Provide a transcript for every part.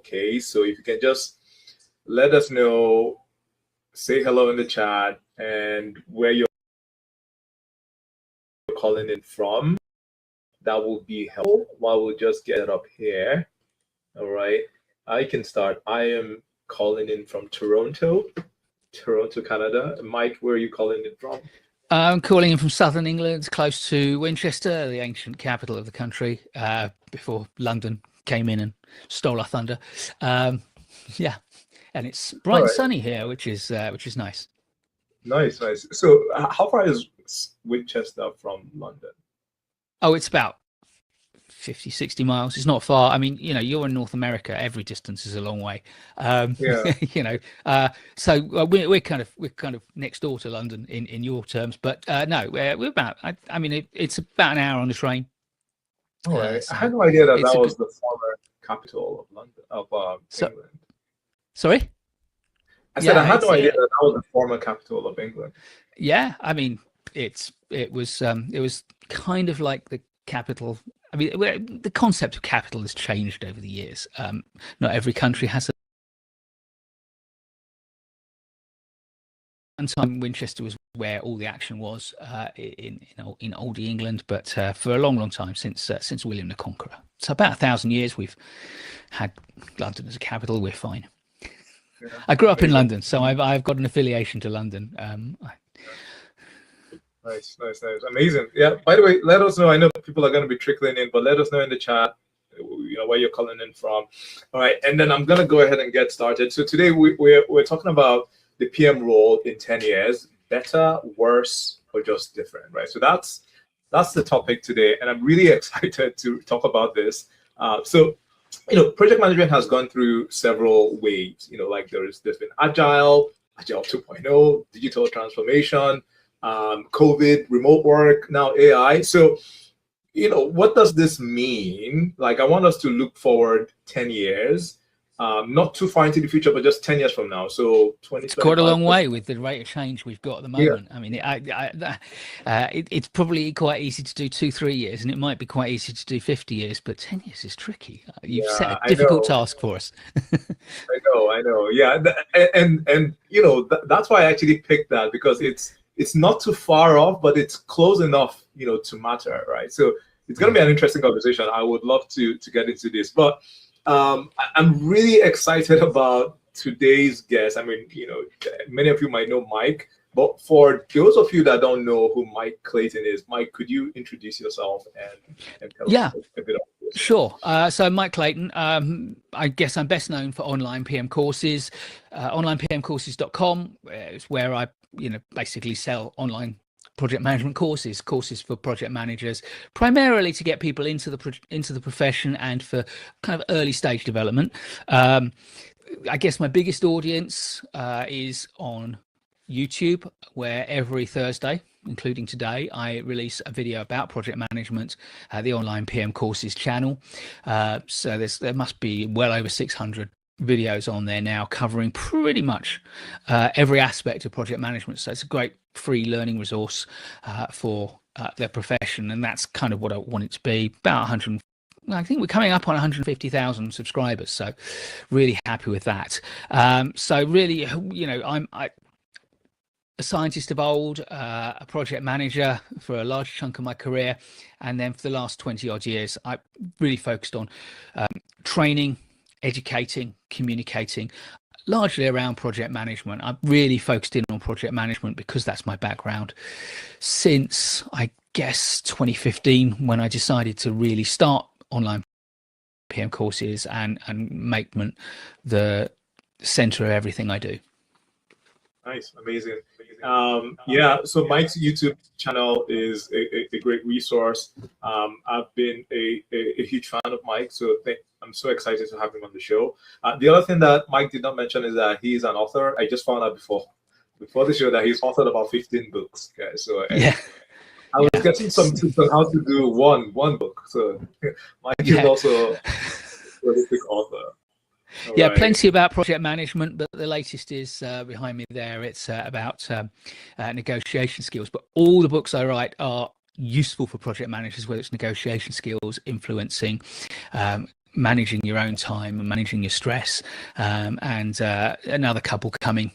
okay. So if you can just let us know, say hello in the chat, and where you're calling in from, that will be helpful. While we'll just get it up here. All right, I can start. I am calling in from Toronto, Canada. Mike, where are you calling in from? I'm calling in from southern England, close to Winchester, the ancient capital of the country, before London came in and stole our thunder. Yeah, and it's bright and sunny here, which is nice. Nice. So, how far is Winchester from London? Oh, it's about 50, 60 miles. It's not far. I mean, you're in North America. Every distance is a long way. Yeah. So we're kind of next door to London in your terms, but no, we're about. I mean, it's about an hour on the train. All right. So I had no idea that was the former capital of London, England. Sorry. I said I had no idea that was the former capital of England. Yeah, I mean, it was kind of like the capital. I mean, the concept of capital has changed over the years. Not every country has. One time, Winchester was where all the action was in old England, but for a long time since William the Conqueror. So about 1,000 years we've had London as a capital. We're fine. Yeah. I grew up in London, so I've got an affiliation to London. Nice, amazing. Yeah. By the way, let us know. I know people are going to be trickling in, but let us know in the chat, where you're calling in from. All right, and then I'm going to go ahead and get started. So today we're talking about the PM role in 10 years: better, worse, or just different, right? So that's the topic today, and I'm really excited to talk about this. So, project management has gone through several waves. Like there's been Agile 2.0, digital transformation, COVID, remote work, now AI. So, what does this mean? Like, I want us to look forward 10 years, not too far into the future, but just 10 years from now. So 20. It's quite a long way with the rate of change we've got at the moment. Yeah. I mean, it's probably quite easy to do 2-3 years, and it might be quite easy to do 50 years, but 10 years is tricky. You've set a difficult task for us. I know. Yeah. And that's why I actually picked that, because it's not too far off, but it's close enough, to matter, right? So it's going to be an interesting conversation. I would love to get into this, but I'm really excited about today's guest. I mean, many of you might know Mike, but for those of you that don't know who Mike Clayton is, Mike, could you introduce yourself and tell us a bit about this? Sure. So Mike Clayton, I guess I'm best known for online PM courses. onlinepmcourses.com is where I, basically sell online project management courses for project managers, primarily to get people into the profession and for kind of early stage development. I guess my biggest audience is on YouTube, where every Thursday, including today, I release a video about project management at the Online PM Courses channel. So there must be well over 600 videos on there now, covering pretty much every aspect of project management. So it's a great free learning resource for their profession, and that's kind of what I want it to be. About 100, I think we're coming up on 150,000 subscribers, so really happy with that. So really, I'm a scientist of old, a project manager for a large chunk of my career, and then for the last 20 odd years I really focused on training, educating, communicating, largely around project management. I've really focused in on project management because that's my background since, I guess, 2015, when I decided to really start online PM courses and make them the center of everything I do. Nice, amazing. Yeah, so Mike's YouTube channel is a great resource. I've been a huge fan of Mike, so I'm so excited to have him on the show. The other thing that Mike did not mention is that he's an author. I just found out before the show that he's authored about 15 books, guys. So I was getting some tips on how to do one book. So Mike is also a prolific author. Right. Plenty about project management, but the latest is behind me there. It's about negotiation skills, but all the books I write are useful for project managers, whether it's negotiation skills, influencing, managing your own time and managing your stress, and another couple coming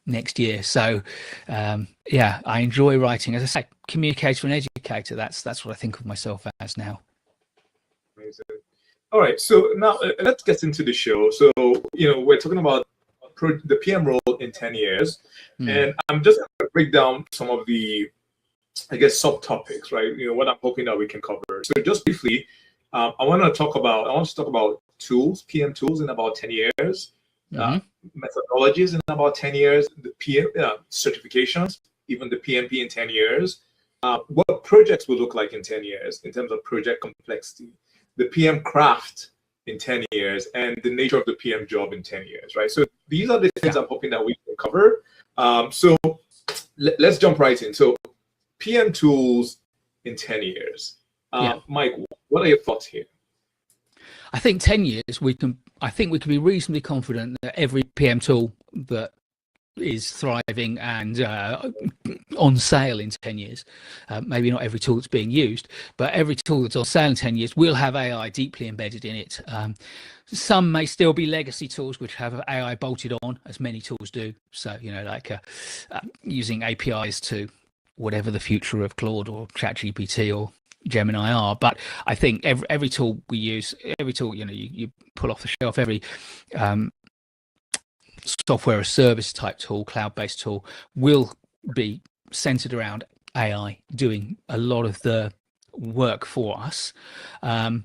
next year. So yeah, I enjoy writing. As I say, communicator and educator, that's what I think of myself as now. Amazing. All right, so now let's get into the show. So, we're talking about the PM role in 10 years, and I'm just going to break down some of the, I guess, subtopics, right? What I'm hoping that we can cover. So just briefly, I want to talk about tools, PM tools in about 10 years, methodologies in about 10 years, the PM certifications, even the PMP in 10 years, what projects will look like in 10 years in terms of project complexity, the PM craft in 10 years, and the nature of the PM job in 10 years, right? So these are the things I'm hoping that we can cover. So let's jump right in. So PM tools in 10 years. Mike, what are your thoughts here? I think 10 years I think we can be reasonably confident that every PM tool that is thriving and on sale in 10 years, maybe not every tool that's being used, but every tool that's on sale in 10 years will have AI deeply embedded in it. Some may still be legacy tools which have AI bolted on, as many tools do. So, like using APIs to whatever the future of Claude or ChatGPT or Gemini are. But I think every tool we use, every tool you pull off the shelf, every software as service type tool, cloud-based tool, will be centered around AI doing a lot of the work for us. I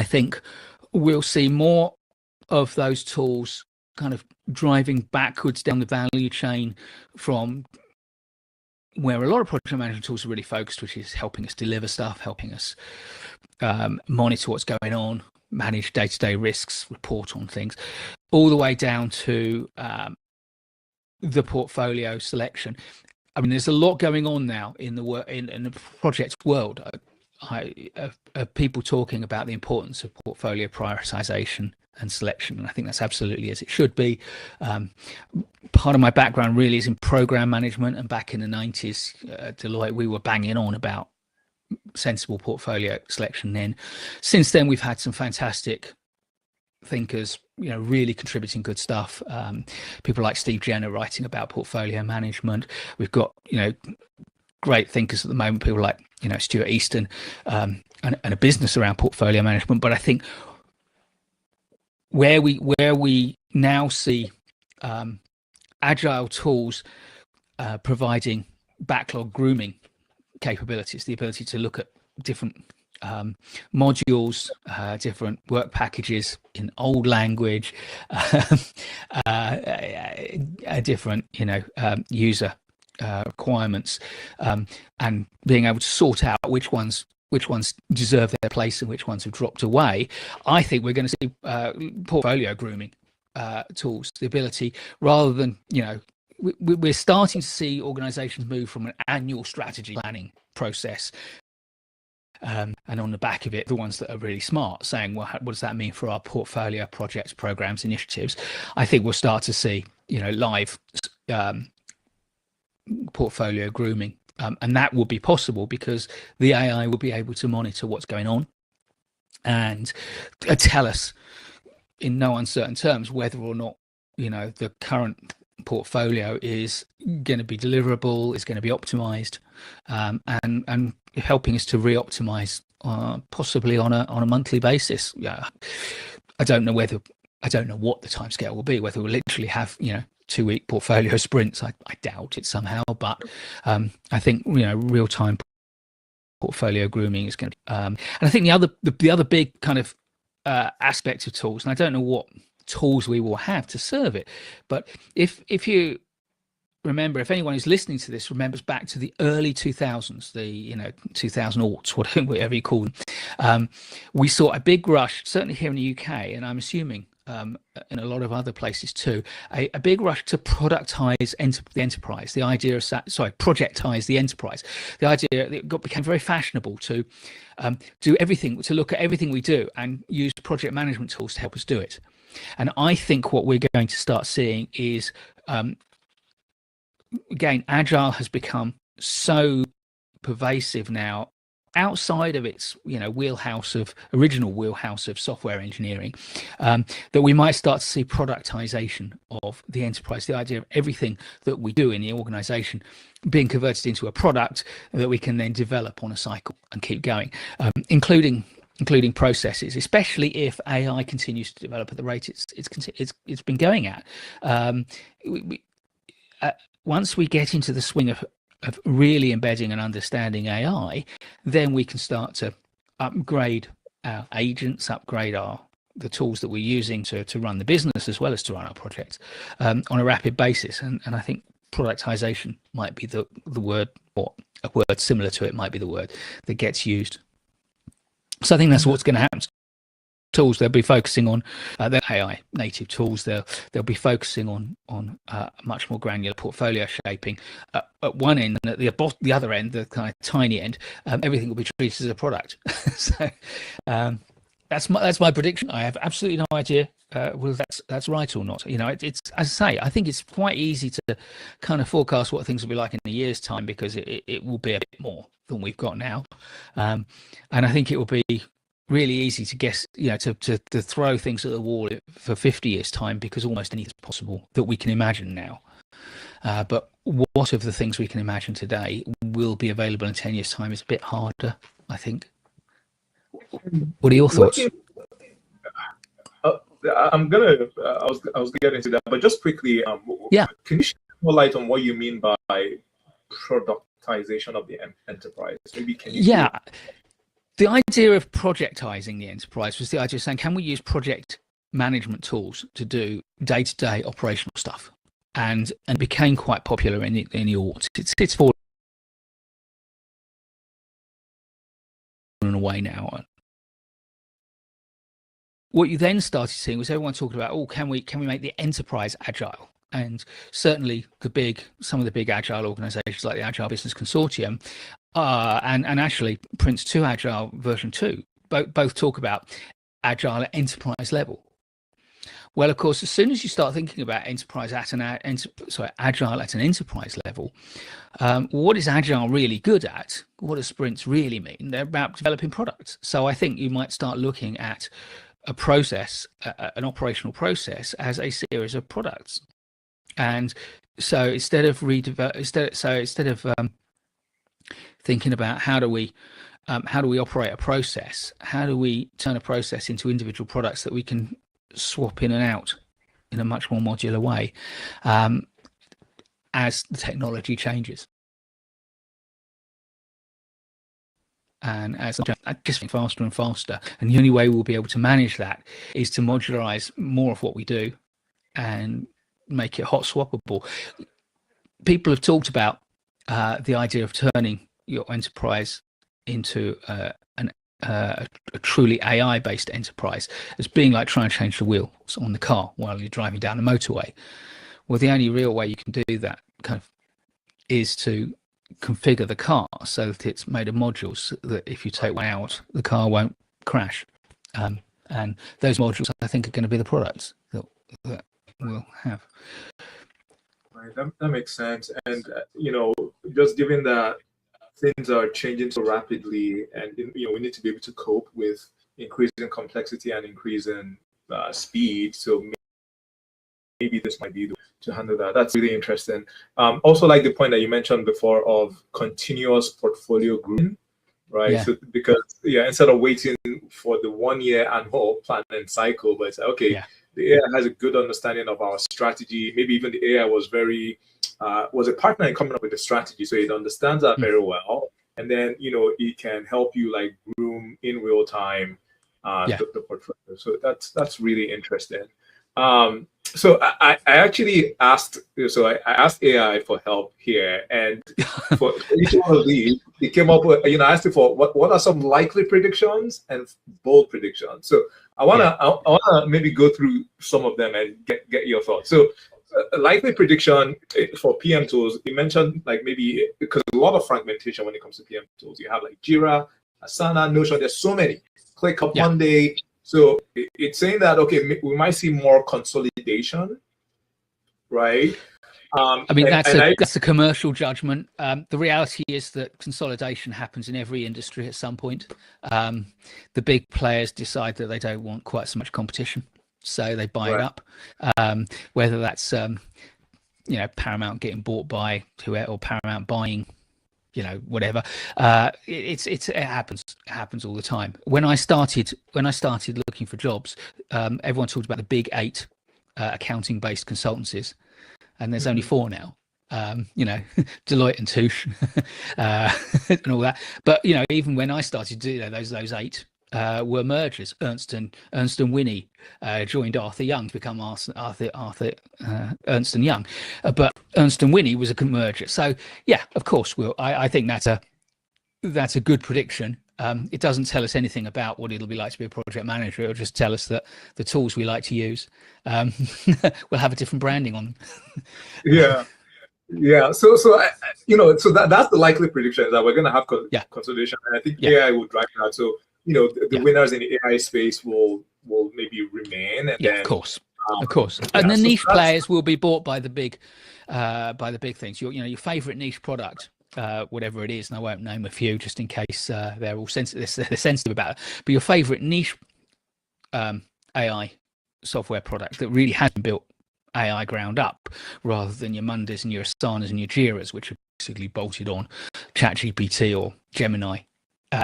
think we'll see more of those tools kind of driving backwards down the value chain from where a lot of project management tools are really focused, which is helping us deliver stuff, helping us monitor what's going on, manage day-to-day risks, report on things, all the way down to the portfolio selection. I mean, there's a lot going on now in the work in the project world. People talking about the importance of portfolio prioritization and selection, and I think that's absolutely as it should be. Part of my background really is in program management, and back in the 90s at Deloitte, we were banging on about sensible portfolio selection. Then since then, we've had some fantastic thinkers, really contributing good stuff. People like Steve Jenner writing about portfolio management. We've got great thinkers at the moment, people like Stuart Easton, and a business around portfolio management. But I think where we now see agile tools providing backlog grooming capabilities, the ability to look at different modules, different work packages in old language, different user requirements, and being able to sort out which ones deserve their place and which ones have dropped away. I think we're going to see portfolio grooming tools, the ability, rather than we're starting to see organizations move from an annual strategy planning process, and on the back of it, the ones that are really smart saying, well, what does that mean for our portfolio projects, programs, initiatives? I think we'll start to see live portfolio grooming, and that will be possible because the AI will be able to monitor what's going on and tell us in no uncertain terms whether or not the current portfolio is going to be deliverable, is going to be optimized, and helping us to re-optimize possibly on a monthly basis. I don't know what the timescale will be, whether we'll literally have 2-week portfolio sprints. I doubt it somehow, but I think real-time portfolio grooming is going to be, and I think the other big kind of aspect of tools, and I don't know what tools we will have to serve it, but if you remember, if anyone who's listening to this remembers back to the early 2000s, the 2000 aughts, whatever you call them, we saw a big rush, certainly here in the UK, and I'm assuming in a lot of other places too, a big rush to productize the enterprise. The idea of projectize the enterprise. The idea that it became very fashionable to do everything, to look at everything we do and use project management tools to help us do it. And I think what we're going to start seeing is, again, agile has become so pervasive now outside of its original wheelhouse of software engineering, that we might start to see productization of the enterprise, the idea of everything that we do in the organization being converted into a product that we can then develop on a cycle and keep going, including processes, especially if AI continues to develop at the rate it's been going at. Once we get into the swing of really embedding and understanding AI, then we can start to upgrade our agents, upgrade the tools that we're using to run the business as well as to run our projects on a rapid basis. And I think productization might be the word, or a word similar to it might be the word that gets used. So I think that's what's going to happen. Tools, they'll be focusing on their AI native tools. They'll be focusing on much more granular portfolio shaping at one end, and at the other end, the kind of tiny end, everything will be treated as a product. So that's my prediction. I have absolutely no idea whether that's right or not. It's, as I say, I think it's quite easy to kind of forecast what things will be like in a year's time, because it will be a bit more than we've got now, and I think it will be really easy to guess, to throw things at the wall for 50 years time, because almost anything is possible that we can imagine now. But what of the things we can imagine today will be available in 10 years time is a bit harder, I think. What are your thoughts? I was getting to that, but just quickly, can you shed more light on what you mean by productization of the enterprise? Maybe can you? The idea of projectizing the enterprise was the idea of saying, can we use project management tools to do day-to-day operational stuff? And became quite popular in the aughts. It's fallen away now. What you then started seeing was everyone talking about, can we make the enterprise agile? And certainly some of the big agile organizations like the Agile Business Consortium, and actually Prince 2 Agile version 2, both talk about agile at enterprise level. Well, of course, as soon as you start thinking about agile at an enterprise level, what is agile really good at? What does sprints really mean? They're about developing products. So I think you might start looking at a process, an operational process, as a series of products. And so instead of thinking about how do we operate a process, how do we turn a process into individual products that we can swap in and out in a much more modular way, as the technology changes, and as just faster and faster. And the only way we'll be able to manage that is to modularize more of what we do and make it hot swappable. People have talked about the idea of turning your enterprise into a truly AI-based enterprise as being like trying to change the wheels on the car while you're driving down a motorway. Well, the only real way you can do that is to configure the car so that it's made of modules, so that if you take one out, the car won't crash. And those modules, I think, are going to be the products that we'll have. Right, that makes sense. And just given that things are changing so rapidly, and we need to be able to cope with increasing complexity and increasing speed. So maybe this might be to handle that. That's really interesting. Also, like the point that you mentioned before of continuous portfolio grooming, right? Yeah. So because instead of waiting for the 1 year annual planning cycle, but it's like, okay. Yeah. The AI has a good understanding of our strategy. Maybe even the AI was a partner in coming up with the strategy, so it understands that very well. And then it can help you like groom in real time the portfolio. So that's really interesting. So I actually asked. So I asked AI for help here, and for each one of these, it came up with. I asked it for what are some likely predictions and bold predictions. So I wanna maybe go through some of them and get your thoughts. So a likely prediction for PM tools, you mentioned like maybe because a lot of fragmentation when it comes to PM tools. You have like Jira, Asana, Notion. There's so many. ClickUp Monday. So it's saying that, okay, we might see more consolidation, right? I mean, and that's a commercial judgment. The reality is that consolidation happens in every industry at some point. The big players decide that they don't want quite so much competition, so they buy it up. Whether that's Paramount getting bought by whoever, or Paramount buying, whatever. It happens all the time. When I started looking for jobs, everyone talked about the big 8 accounting-based consultancies. And there's only 4 now, Deloitte and Touche and all that. But, even when I started, those 8 were mergers. Ernst and Winnie joined Arthur Young to become Arthur Ernst and Young. But Ernst and Winnie was a merger. So, yeah, of course, I think that's a good prediction. It doesn't tell us anything about what it'll be like to be a project manager. It'll just tell us that the tools we like to use will have a different branding on them. Yeah. So that's the likely prediction, is that we're going to have consolidation, and I think AI will drive that. So the winners in the AI space will maybe remain, and then of course, and the niche players will be bought by the big things. Your favorite niche product. Whatever it is, and I won't name a few just in case they're all sensitive about it. But your favorite niche AI software product that really hasn't built AI ground up, rather than your Mondays and your Asanas and your Jiras, which are basically bolted on ChatGPT or Gemini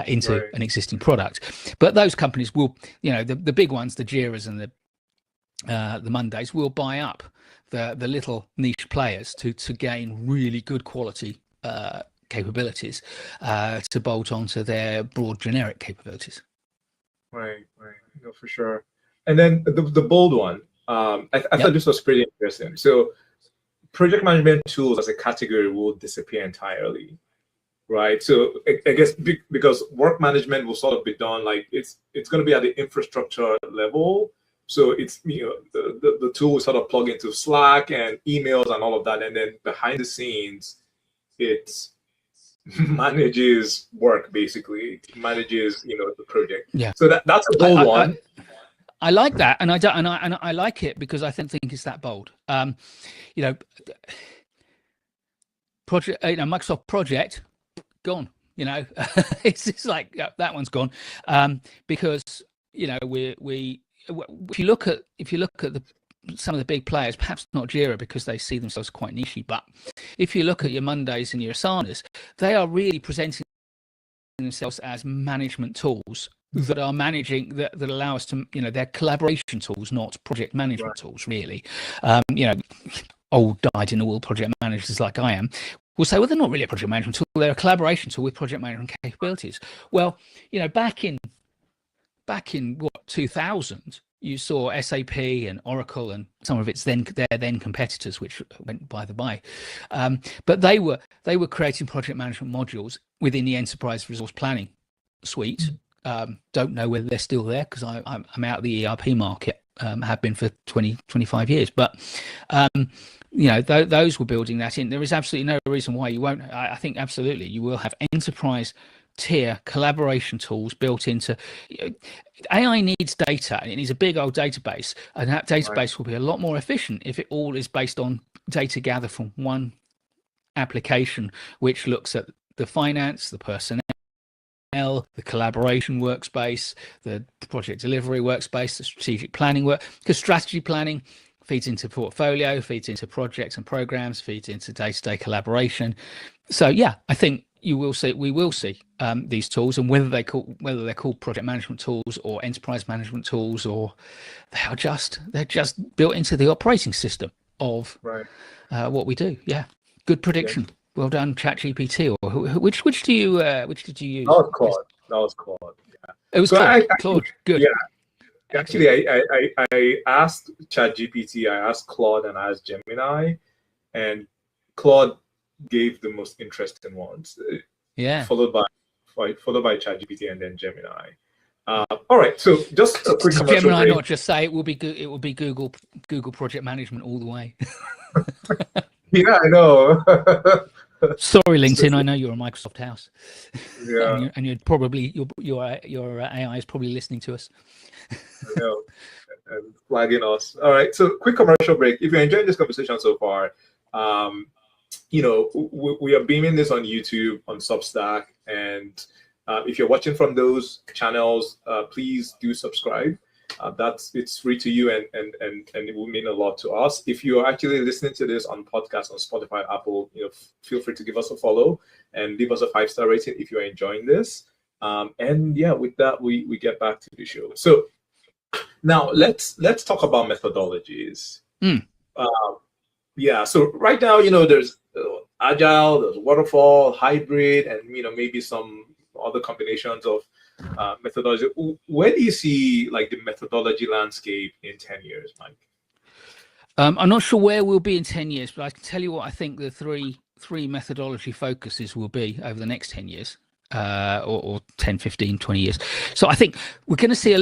into an existing product. But those companies will, the big ones, the Jiras and the Mondays, will buy up the little niche players to gain really good quality capabilities to bolt onto their broad generic capabilities. Right, for sure. And then the bold one, I thought this was pretty interesting. So project management tools as a category will disappear entirely, right? So I guess because work management will sort of be done, like it's going to be at the infrastructure level. So it's the tool will sort of plug into Slack and emails and all of that, and then behind the scenes, it manages work, basically manages the project. So that's a bold one. I like that, and I like it because I think it's that bold. Project, Microsoft Project gone. It's like that one's gone, because if you look at some of the big players, perhaps not Jira because they see themselves quite niche, but if you look at your Mondays and your Asanas, they are really presenting themselves as management tools that are managing, that allow us to, they're collaboration tools, not project management tools, really. Old dyed-in-the-wool project managers like I am will say, well, they're not really a project management tool, they're a collaboration tool with project management capabilities. Well, back in what, 2000, you saw SAP and Oracle and some of their then competitors, which went by the by, but they were creating project management modules within the enterprise resource planning suite. Don't know whether they're still there because I'm out of the ERP market, have been for 25 years, but those were building that in. There is absolutely no reason why you won't. I think absolutely you will have enterprise tier collaboration tools built into. AI needs data, and it needs a big old database, and that database will be a lot more efficient if it all is based on data gathered from one application, which looks at the finance, the personnel, the collaboration workspace, the project delivery workspace, the strategic planning work, because strategy planning feeds into portfolio, feeds into projects and programs, feeds into day-to-day collaboration. So yeah, I think we will see these tools, and whether they're called project management tools or enterprise management tools, or they're just built into the operating system of what we do. Yeah, good prediction. Well done, ChatGPT. Or which did you use? That was Claude. Yeah. It was Claude. Claude. Good. Yeah. Actually, I asked ChatGPT, I asked Claude, and I asked Gemini, and Claude gave the most interesting ones. Followed by ChatGPT and then Gemini. All right, so just a quick commercial Gemini break. Not just say it will be Google Project Management all the way. Yeah, I know. Sorry, LinkedIn. I know you're a Microsoft house. Yeah, and you're probably your AI is probably listening to us. I know, and flagging us. All right, so quick commercial break. If you're enjoying this conversation so far, We are beaming this on YouTube, on Substack, and if you're watching from those channels, please do subscribe. It's free to you, and it will mean a lot to us. If you are actually listening to this on podcast on Spotify, Apple, feel free to give us a follow and leave us a 5-star rating if you're enjoying this. And yeah, with that, we get back to the show. So now let's talk about methodologies. Yeah. So right now, there's agile, there's waterfall, hybrid, and maybe some other combinations of methodology. Where do you see like the methodology landscape in 10 years, Mike? I'm not sure where we'll be in 10 years, but I can tell you what I think the three methodology focuses will be over the next 10 years, or 10, 15, 20 years. So I think we're going to see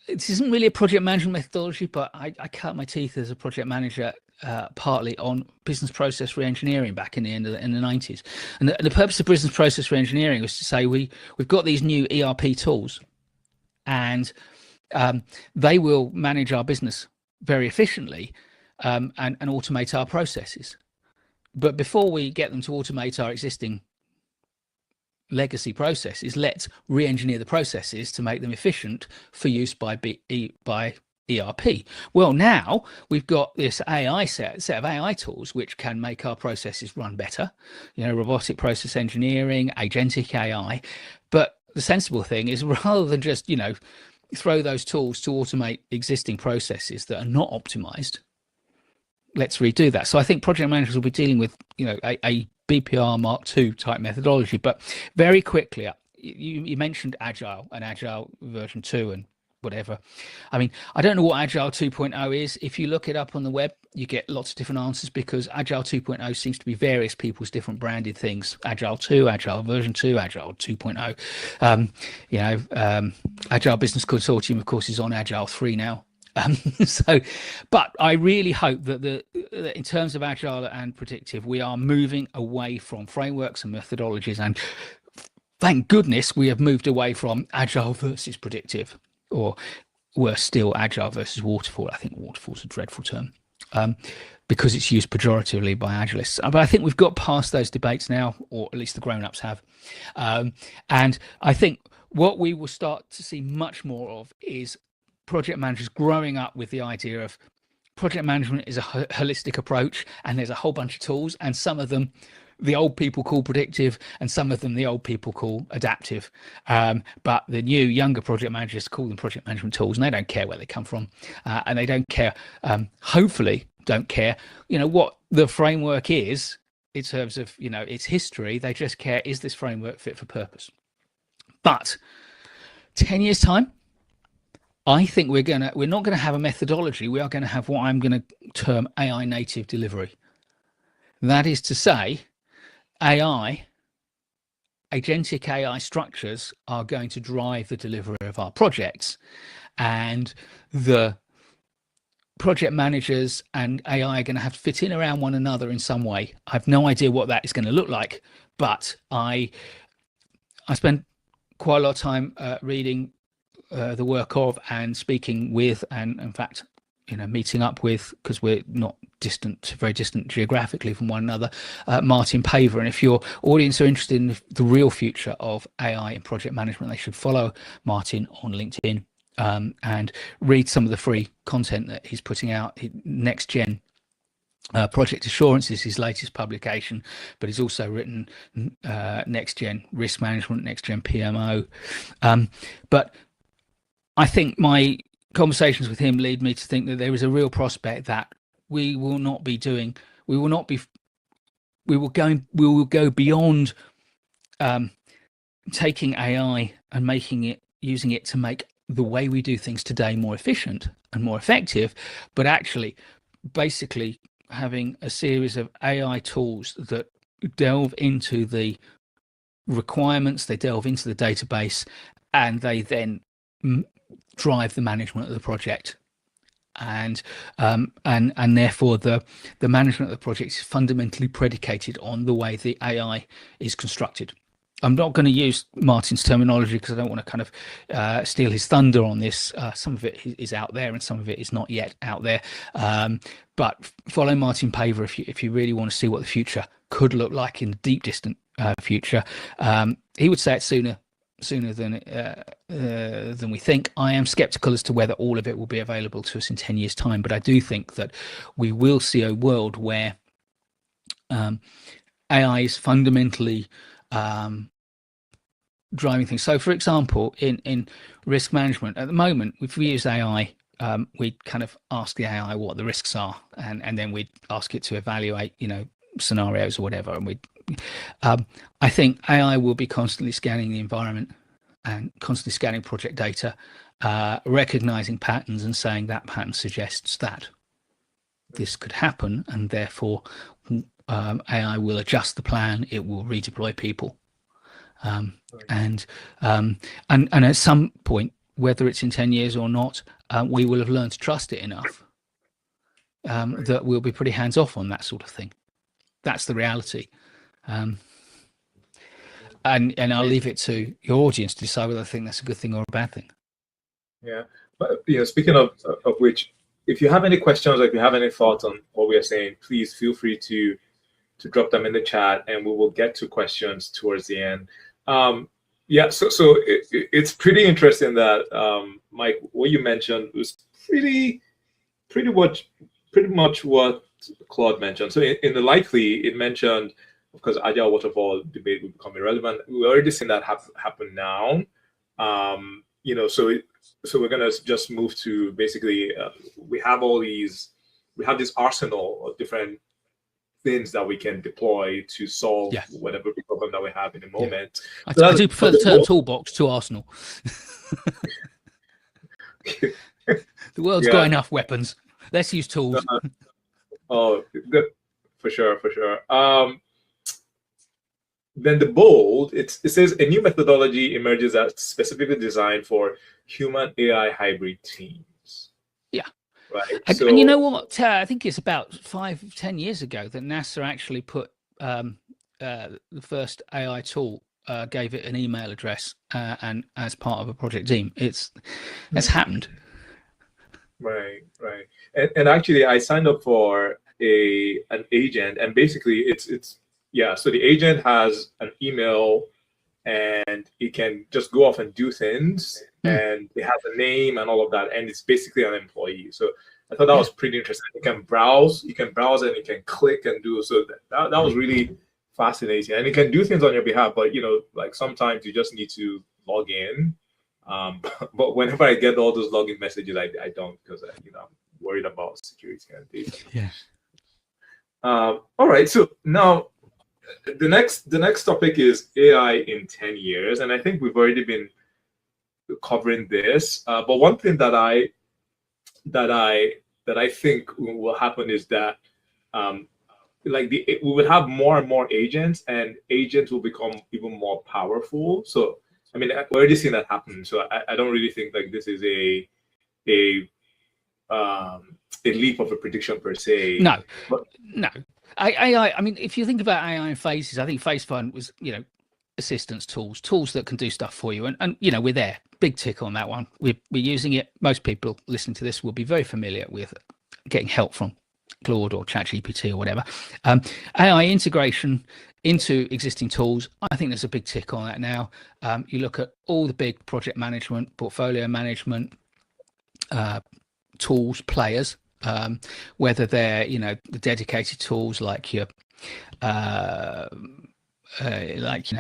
this isn't really a project management methodology, but I cut my teeth as a project manager partly on business process reengineering back in the 90s. And the purpose of business process reengineering was to say we've got these new ERP tools, and they will manage our business very efficiently and automate our processes. But before we get them to automate our existing legacy processes, let's re-engineer the processes to make them efficient for use by ERP. Well, now we've got this AI set of AI tools which can make our processes run better, robotic process engineering, agentic AI. But the sensible thing is, rather than just throw those tools to automate existing processes that are not optimized, let's redo that. So I think project managers will be dealing with a BPR Mark II type methodology. But very quickly, you mentioned Agile and Agile version 2 and whatever. I mean, I don't know what Agile 2.0 is. If you look it up on the web, you get lots of different answers, because Agile 2.0 seems to be various people's different branded things. Agile 2, Agile version 2, Agile 2.0. Agile Business Consortium, of course, is on Agile 3 now. But I really hope that in terms of Agile and predictive, we are moving away from frameworks and methodologies, and thank goodness we have moved away from Agile versus predictive, or worse still, Agile versus waterfall. I think waterfall's a dreadful term because it's used pejoratively by Agilists. But I think we've got past those debates now, or at least the grown-ups have. And I think what we will start to see much more of is project managers growing up with the idea of project management is a holistic approach, and there's a whole bunch of tools, and some of them the old people call predictive, and some of them the old people call adaptive. But the new younger project managers call them project management tools, and they don't care where they come from, and they don't care, hopefully don't care, what the framework is in terms of, its history. They just care, is this framework fit for purpose? But 10 years time, I think we're not going to have a methodology. We are going to have what I'm going to term AI native delivery. That is to say, agentic AI structures are going to drive the delivery of our projects, and the project managers and AI are going to have to fit in around one another in some way. I have no idea what that is going to look like, but I spent quite a lot of time reading the work of and speaking with, and in fact, meeting up with, because we're not very distant geographically from one another, Martin Paver. And if your audience are interested in the real future of AI in project management, they should follow Martin on LinkedIn and read some of the free content that he's putting out. Next Gen Project Assurance is his latest publication, but he's also written Next Gen Risk Management, Next Gen PMO. But I think my conversations with him lead me to think that there is a real prospect that we will go beyond taking AI and using it to make the way we do things today more efficient and more effective, but actually basically having a series of AI tools that delve into the requirements, they delve into the database, and they then drive the management of the project, and therefore the management of the project is fundamentally predicated on the way the AI is constructed. I'm not going to use Martin's terminology because I don't want to kind of steal his thunder on this. Some of it is out there and some of it is not yet out there. But follow Martin Paver if you really want to see what the future could look like in the deep distant future. He would say it sooner than we think. I am skeptical as to whether all of it will be available to us in 10 years' time, but I do think that we will see a world where AI is fundamentally driving things. So, for example, in risk management, at the moment, if we use AI, we kind of ask the AI what the risks are, and then we'd ask it to evaluate, scenarios or whatever. And I think AI will be constantly scanning the environment and constantly scanning project data, recognizing patterns and saying that pattern suggests that this could happen, and therefore AI will adjust the plan. It will redeploy people, and at some point, whether it's in 10 years or not, we will have learned to trust it enough that we'll be pretty hands off on that sort of thing. That's the reality. And I'll leave it to your audience to decide whether I think that's a good thing or a bad thing. Yeah, but speaking of which, if you have any questions or if you have any thoughts on what we are saying, please feel free to drop them in the chat, and we will get to questions towards the end. Yeah, so it's pretty interesting that Mike, what you mentioned was pretty much what Claude mentioned. So in the likely, it mentioned, of course, agile waterfall debate will become irrelevant. We're already seeing that happen now. So we're gonna just move to basically we have this arsenal of different things that we can deploy to solve whatever problem that we have in a moment. I do prefer the term toolbox to arsenal. The world's got enough weapons. Let's use tools. Oh, good. For sure. Then the bold, it says a new methodology emerges that's specifically designed for human AI hybrid teams. Yeah. Right. And you know what? I think it's about 5-10 years ago that NASA actually put the first AI tool, gave it an email address, and as part of a project team. It's happened. Right. And actually, I signed up for an agent, and basically, it's so the agent has an email, and it can just go off and do things, and it has a name and all of that, and it's basically an employee. So I thought that was pretty interesting. You can browse, and you can click and do. So that was really fascinating, and it can do things on your behalf. But like sometimes you just need to log in. But whenever I get all those login messages, I don't, because I'm worried about security and data. Yeah. All right. So now the next topic is AI in 10 years, and I think we've already been covering this. But one thing that I think will happen is that we will have more and more agents, and agents will become even more powerful. So I mean, we're already seeing that happen. So I don't really think like this is a leap of a prediction per se. No. AI. I mean, if you think about AI in phases, I think phase one was assistance tools that can do stuff for you, and we're there. Big tick on that one. We're using it. Most people listening to this will be very familiar with getting help from Claude or ChatGPT or whatever. AI integration into existing tools, I think there's a big tick on that now. You look at all the big project management, portfolio management tools, players, whether they're the dedicated tools like your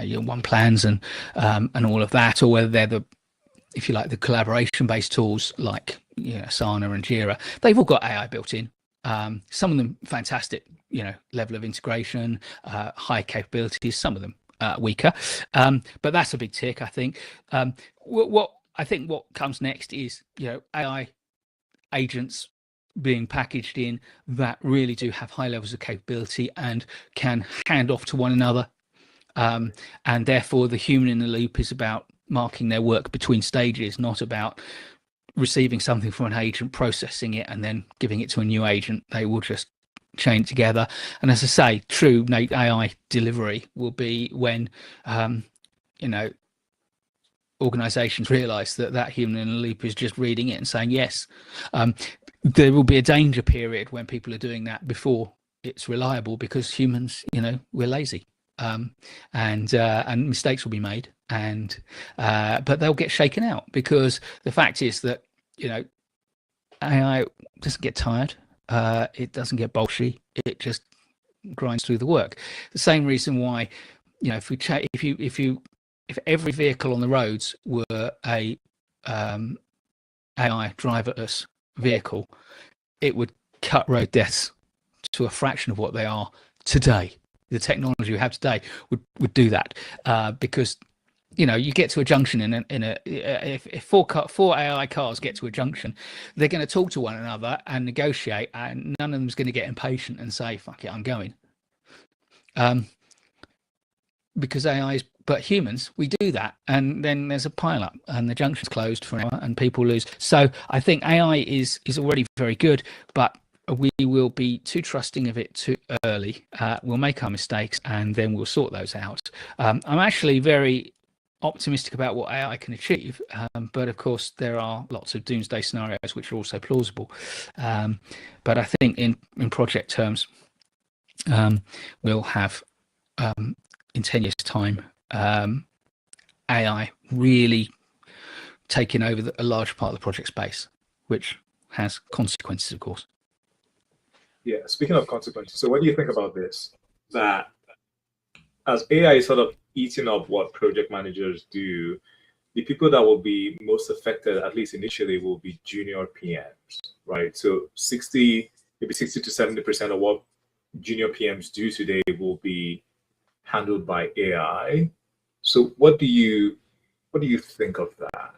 your one plans and all of that, or whether they're the, if you like, the collaboration based tools like Asana and Jira. They've all got AI built in. Some of them fantastic, level of integration, high capabilities, some of them weaker, but that's a big tick, I think. What comes next is AI agents being packaged in that really do have high levels of capability and can hand off to one another, and therefore the human in the loop is about marking their work between stages, not about receiving something from an agent, processing it, and then giving it to a new agent. They will just chain together. And as I say, true AI delivery will be when organizations realize that that human in the loop is just reading it and saying yes. There will be a danger period when people are doing that before it's reliable, because humans, we're lazy, and mistakes will be made, but they'll get shaken out, because the fact is that AI doesn't get tired, it doesn't get bolshy, it just grinds through the work. The same reason why, if every vehicle on the roads were a AI driverless vehicle, it would cut road deaths to a fraction of what they are today. The technology we have today would do that, because you get to a junction if four AI cars get to a junction, they're going to talk to one another and negotiate, and none of them's going to get impatient and say, fuck it, I'm going. Because but humans, we do that, and then there's a pile up and the junction's closed for an hour and people lose. So I think AI is already very good, but we will be too trusting of it too early. We'll make our mistakes and then we'll sort those out. I'm actually very optimistic about what AI can achieve, but of course there are lots of doomsday scenarios which are also plausible. But I think in project terms, we'll have in 10 years time AI really taking over a large part of the project space, which has consequences, of course. Yeah, speaking of consequences, so what do you think about this? That as AI is sort of eating up what project managers do, the people that will be most affected, at least initially, will be junior PMs, right? So maybe 60 to 70% of what junior PMs do today will be handled by AI. So what do you think of that?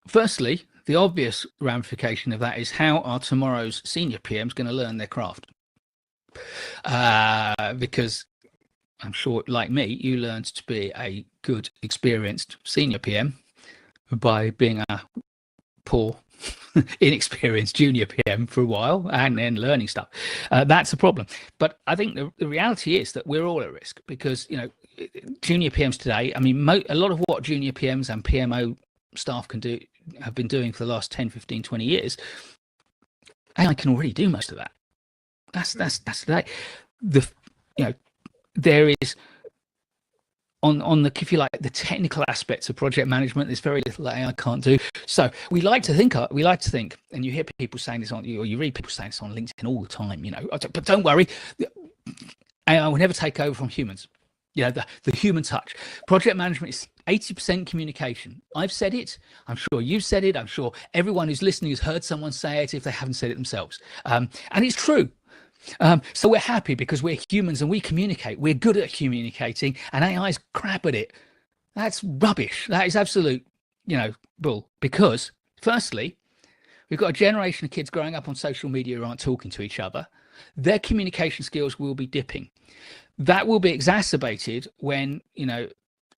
Firstly, the obvious ramification of that is, how are tomorrow's senior PMs going to learn their craft? Because I'm sure, like me, you learned to be a good, experienced senior PM by being a poor, inexperienced junior PM for a while and then learning stuff. That's a problem. But I think the reality is that we're all at risk, because junior PMs today, I mean, a lot of what junior PMs and PMO staff have been doing for the last 10, 15, 20 years, AI can already do most of that. That's today. There is on the, if you like, the technical aspects of project management, there's very little that AI can't do. So we like to think, and you hear people saying this or you read people saying this on LinkedIn all the time, but don't worry, AI will never take over from humans. The human touch. Project management is 80% communication. I've said it. I'm sure you've said it. I'm sure everyone who's listening has heard someone say it if they haven't said it themselves. And it's true. So we're happy because we're humans and we communicate. We're good at communicating, and AI is crap at it. That's rubbish. That is absolute, bull. Because firstly, we've got a generation of kids growing up on social media who aren't talking to each other. Their communication skills will be dipping. That will be exacerbated when,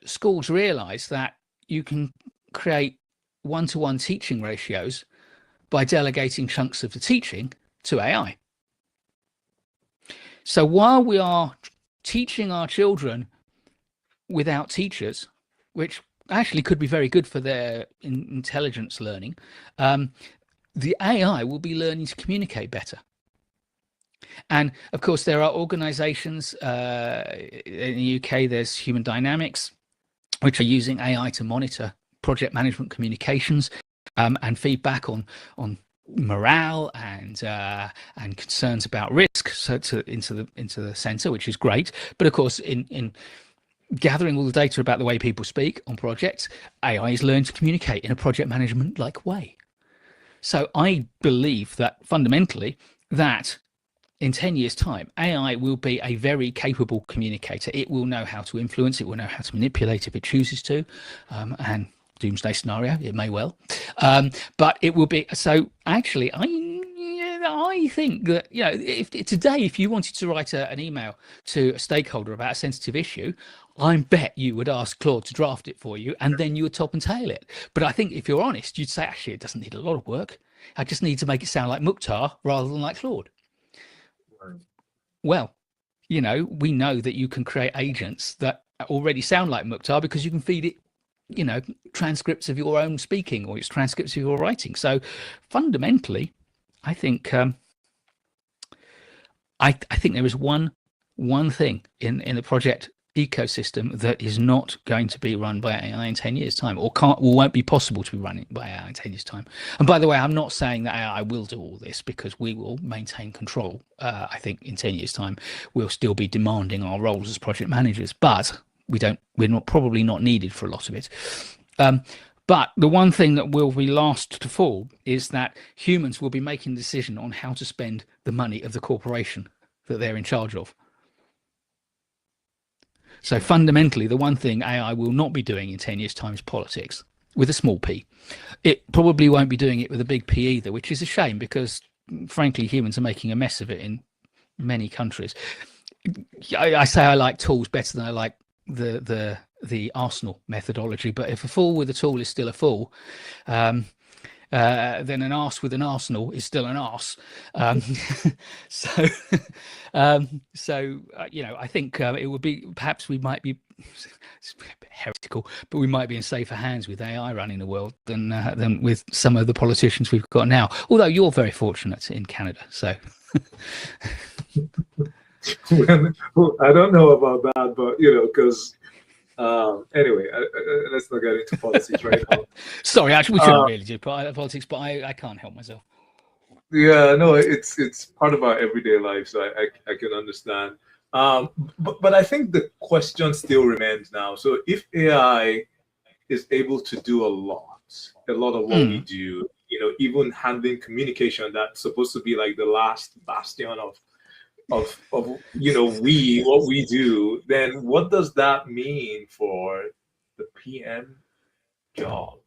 schools realize that you can create one-to-one teaching ratios by delegating chunks of the teaching to AI. So while we are teaching our children without teachers, which actually could be very good for their intelligence learning, the AI will be learning to communicate better. And of course, there are organizations in the UK, there's Human Dynamics, which are using AI to monitor project management communications and feedback on morale and concerns about risk, so into the center, which is great. But of course, in gathering all the data about the way people speak on projects, AI is learning to communicate in a project management like way. So I believe that fundamentally that in 10 years time, AI will be a very capable communicator. It will know how to influence, it will know how to manipulate if it chooses to, and doomsday scenario, it may well, but it will be. So actually, I think that, if you wanted to write an email to a stakeholder about a sensitive issue, I bet you would ask Claude to draft it for you, and then you would top and tail it. But I think if you're honest, you'd say, actually, it doesn't need a lot of work. I just need to make it sound like Mukhtar rather than like Claude. Well, you know, we know that you can create agents that already sound like Mukhtar because you can feed it, you know, transcripts of your own speaking or it's transcripts of your writing. So fundamentally, I think I think there is one thing in the project ecosystem that is not going to be run by AI in 10 years time, or won't be possible to be running by AI in 10 years time. And by the way, I'm not saying that AI will do all this, because we will maintain control. I think in 10 years time we'll still be demanding our roles as project managers, but we're probably not needed for a lot of it. But the one thing that will be last to fall is that humans will be making the decision on how to spend the money of the corporation that they're in charge of. So fundamentally, the one thing AI will not be doing in 10 years' time is politics, with a small p. It probably won't be doing it with a big P either, which is a shame, because frankly, humans are making a mess of it in many countries. I say I like tools better than I like the Arsenal methodology, but if a fool with a tool is still a fool, then an arse with an arsenal is still an arse. You know, I think it would be, perhaps we might be heretical, but we might be in safer hands with AI running the world than with some of the politicians we've got now. Although you're very fortunate in Canada, so. Well, I don't know about that, but you know, because anyway, let's not get into politics right now. Sorry, actually, we shouldn't really do politics, but I can't help myself. Yeah, no, it's part of our everyday life, so I can understand. But I think the question still remains now. So if AI is able to do a lot of what we do, you know, even handling communication that's supposed to be like the last bastion of you know, what we do, then what does that mean for the PM job?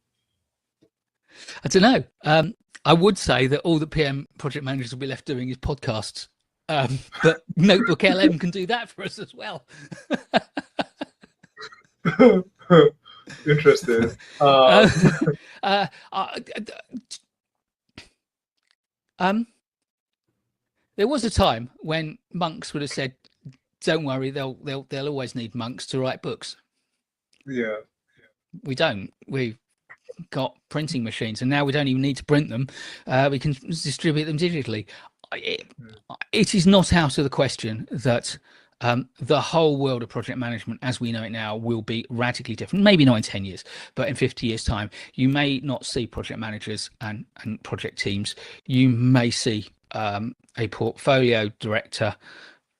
I don't know. I would say that all the PM project managers will be left doing is podcasts, but Notebook LM can do that for us as well. Interesting. There was a time when monks would have said, "Don't worry, they'll always need monks to write books." Yeah. We don't. We've got printing machines, and now we don't even need to print them. We can distribute them digitally. It is not out of the question that the whole world of project management as we know it now will be radically different. Maybe not in 10 years, but in 50 years time, you may not see project managers and project teams. You may see a portfolio director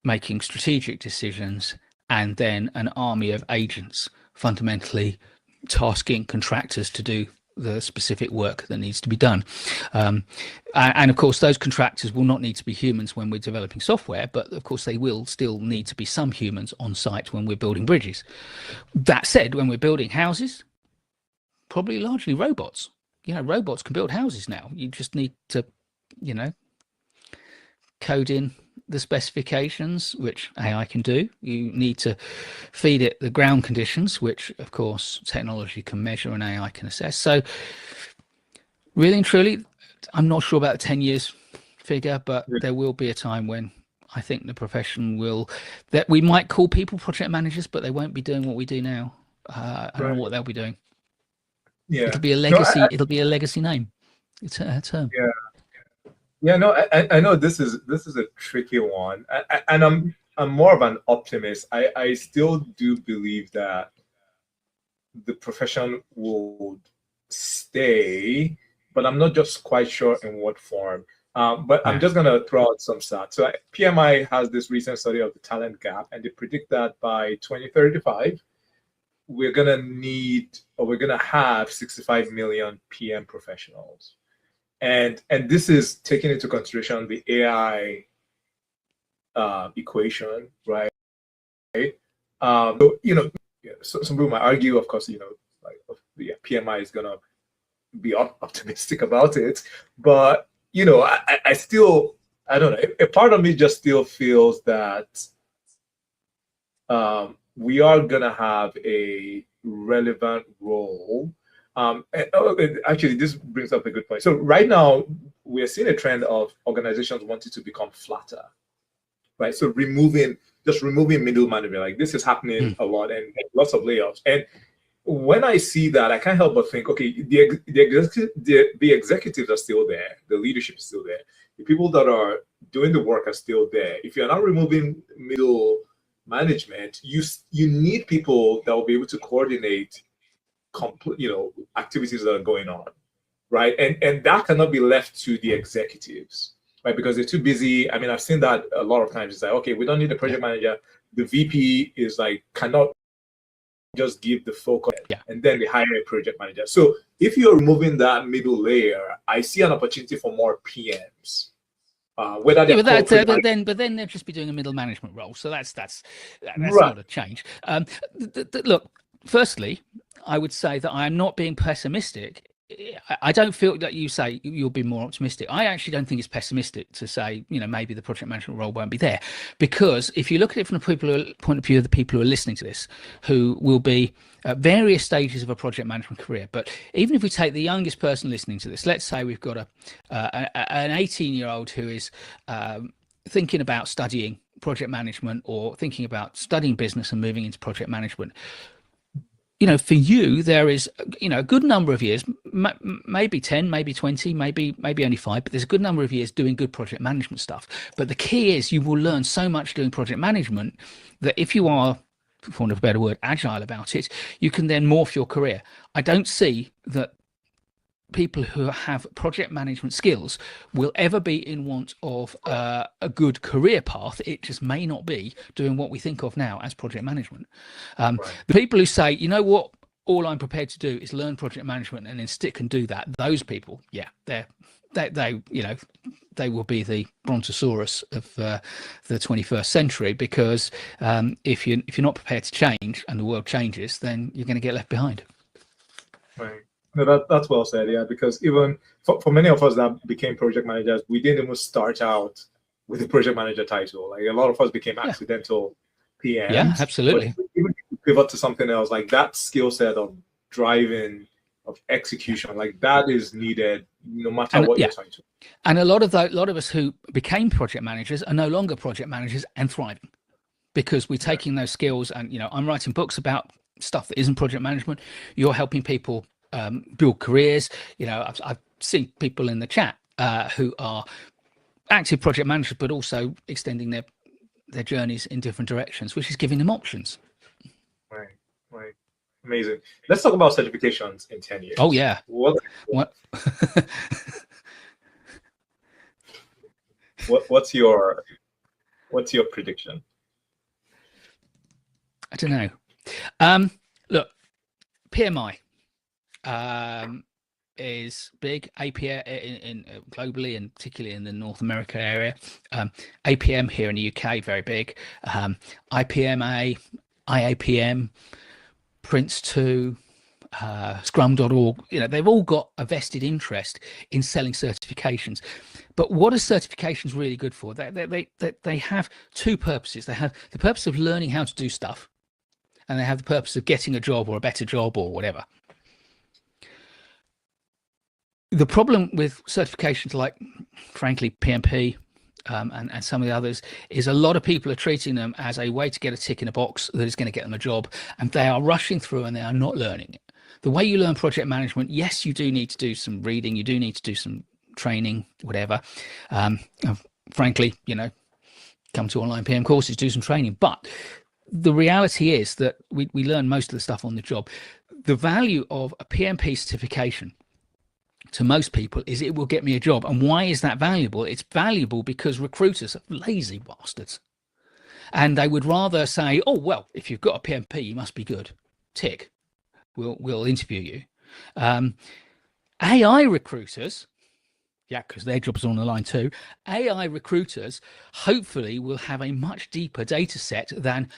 making strategic decisions, and then an army of agents fundamentally tasking contractors to do the specific work that needs to be done. And of course, those contractors will not need to be humans when we're developing software, but of course they will still need to be some humans on site when we're building bridges. That said, when we're building houses, probably largely robots. You know, robots can build houses now. You just need to, you know, code in the specifications, which AI can do. You need to feed it the ground conditions, which of course technology can measure and AI can assess. So really and truly, I'm not sure about the 10 years figure, but there will be a time when I think the profession that we might call people project managers, but they won't be doing what we do now. I don't know what they'll be doing. Yeah, it'll be a legacy. It'll be a legacy name. It's a term. Yeah. Yeah, no, I know this is a tricky one, and I'm more of an optimist. I still do believe that the profession would stay, but I'm not just quite sure in what form. But I'm just gonna throw out some stats. So PMI has this recent study of the talent gap, and they predict that by 2035, we're gonna have 65 million PM professionals. And this is taking into consideration the AI equation, right? So you know, so some people might argue, of course, you know, like PMI is gonna be optimistic about it, but you know, I still, I don't know. A part of me just still feels that we are gonna have a relevant role. Actually, this brings up a good point. So right now, we're seeing a trend of organizations wanting to become flatter, right? So removing just removing middle management. Like this is happening a lot, and lots of layoffs. And when I see that, I can't help but think, okay, the executives are still there, the leadership is still there, the people that are doing the work are still there. If you're not removing middle management, you need people that will be able to coordinate activities that are going on, right? And that cannot be left to the executives, right? Because they're too busy. I mean, I've seen that a lot of times. It's like, okay, we don't need a project manager. The VP is like, cannot just give the focus, and then they hire a project manager. So if you're removing that middle layer, I see an opportunity for more PMs. Whether but then they'll just be doing a middle management role. So that's right. Not a change. Look, firstly, I would say that I am not being pessimistic. I don't feel that you say you'll be more optimistic. I actually don't think it's pessimistic to say, maybe the project management role won't be there, because if you look at it from the point of view of the people who are listening to this, who will be at various stages of a project management career. But even if we take the youngest person listening to this, let's say we've got an 18-year-old who is thinking about studying project management or thinking about studying business and moving into project management. For you, there is, a good number of years, maybe 10, maybe 20, maybe only 5, but there's a good number of years doing good project management stuff. But the key is you will learn so much doing project management that if you are, for want of a better word, agile about it, you can then morph your career. I don't see that people who have project management skills will ever be in want of a good career path. It just may not be doing what we think of now as project management. Right. The people who say, you know what, all I'm prepared to do is learn project management and then stick and do that, those people, they will be the brontosaurus of the 21st century, because if you're not prepared to change and the world changes, then you're going to get left behind. Right. No, that's well said, because even for many of us that became project managers, we didn't even start out with a project manager title. Like a lot of us became accidental PMs. Yeah, absolutely. But even if you pivot to something else, like that skill set of driving, of execution, like that is needed no matter what you're trying to. And a lot of us who became project managers are no longer project managers and thriving, because we're taking those skills and, I'm writing books about stuff that isn't project management. You're helping people build careers. I've seen people in the chat who are active project managers, but also extending their journeys in different directions, which is giving them options. Right. Amazing. Let's talk about certifications in 10 years. Oh yeah. What? What's your prediction? I don't know. Look, PMI is big. APM in globally, and particularly in the North America area. APM here in the UK, very big. IPMA, IAPM, Prince2, Scrum.org. They've all got a vested interest in selling certifications. But what are certifications really good for? They have two purposes. They have the purpose of learning how to do stuff, and they have the purpose of getting a job or a better job or whatever. The problem with certifications like, frankly, PMP and some of the others is a lot of people are treating them as a way to get a tick in a box that is going to get them a job, and they are rushing through and they are not learning it. The way you learn project management, yes, you do need to do some reading, you do need to do some training, whatever. Frankly, come to online PM courses, do some training. But the reality is that we learn most of the stuff on the job. The value of a PMP certification to most people is it will get me a job. And why is that valuable? It's valuable because recruiters are lazy bastards. And they would rather say, oh, well, if you've got a PMP, you must be good. Tick. We'll interview you. AI recruiters, because their jobs are on the line too. AI recruiters hopefully will have a much deeper data set than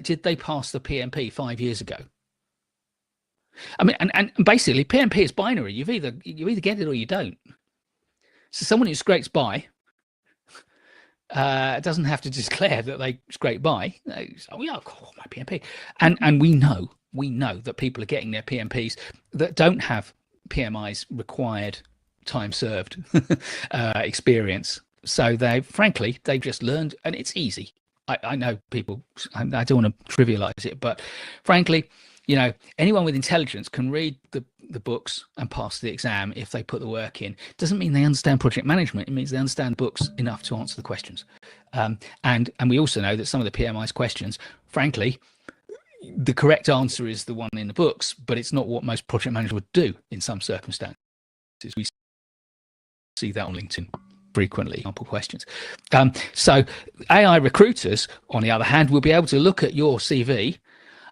did they pass the PMP 5 years ago. I mean, and basically PMP is binary. You either get it or you don't. So someone who scrapes by doesn't have to declare that they scrape by. They say, oh yeah, my PMP. And we know that people are getting their PMPs that don't have PMI's required time served experience. So they've just learned, and it's easy. I know people, I don't want to trivialize it, but frankly, anyone with intelligence can read the books and pass the exam if they put the work in. Doesn't mean they understand project management. It means they understand books enough to answer the questions. And we also know that some of the PMI's questions, frankly, the correct answer is the one in the books, but it's not what most project managers would do in some circumstances. We see that on LinkedIn frequently, example questions. So AI recruiters, on the other hand, will be able to look at your CV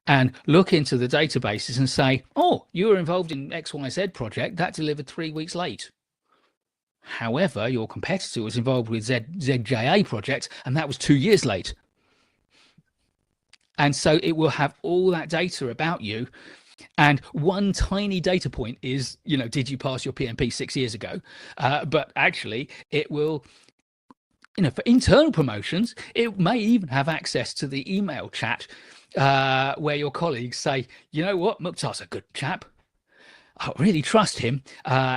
and look into the databases and say, oh, you were involved in XYZ project that delivered 3 weeks late. However, your competitor was involved with ZJA project and that was 2 years late. And so it will have all that data about you. And one tiny data point is, did you pass your PMP 6 years ago? But actually, it will, for internal promotions, it may even have access to the email chat where your colleagues say, you know what, Mukhtar's a good chap. I really trust him.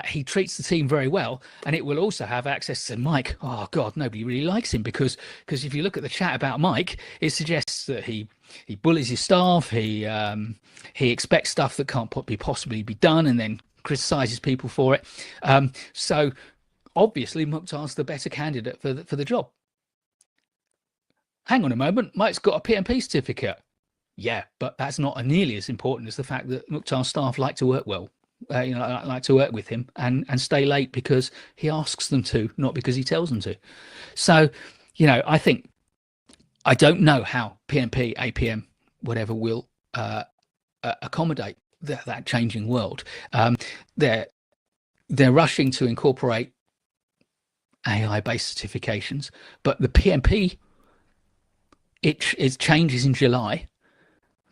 He treats the team very well. And it will also have access to Mike. Oh, God, nobody really likes him because if you look at the chat about Mike, it suggests that he bullies his staff. He expects stuff that can't possibly be done and then criticizes people for it. So obviously, Mukhtar's the better candidate for the job. Hang on a moment. Mike's got a PMP certificate. Yeah, but that's not nearly as important as the fact that Mukhtar's staff like to work well. Like to work with him and stay late because he asks them to, not because he tells them to. So, I think, I don't know how PMP, APM, whatever will accommodate that changing world. They're rushing to incorporate AI-based certifications, but the PMP, it changes in July.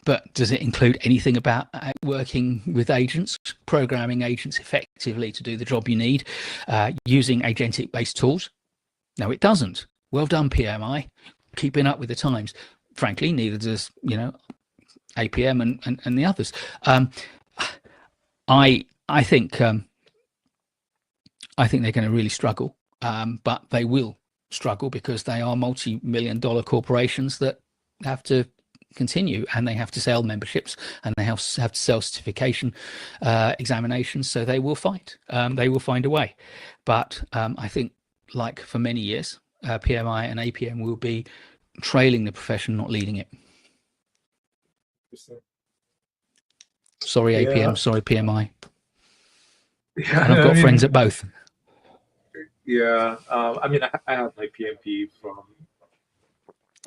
But does it include anything about working with agents, programming agents effectively to do the job you need, using agentic-based tools? No, it doesn't. Well done, PMI, keeping up with the times. Frankly, neither does APM and the others. I think they're going to really struggle, but they will struggle because they are multi-million-dollar corporations that have to continue, and they have to sell memberships, and they have to sell certification examinations. So they will fight. They will find a way. But I think, like for many years, PMI and APM will be trailing the profession, not leading it. Sorry, APM. Sorry, PMI. Yeah, and I've got friends at both. Yeah, I have my PMP from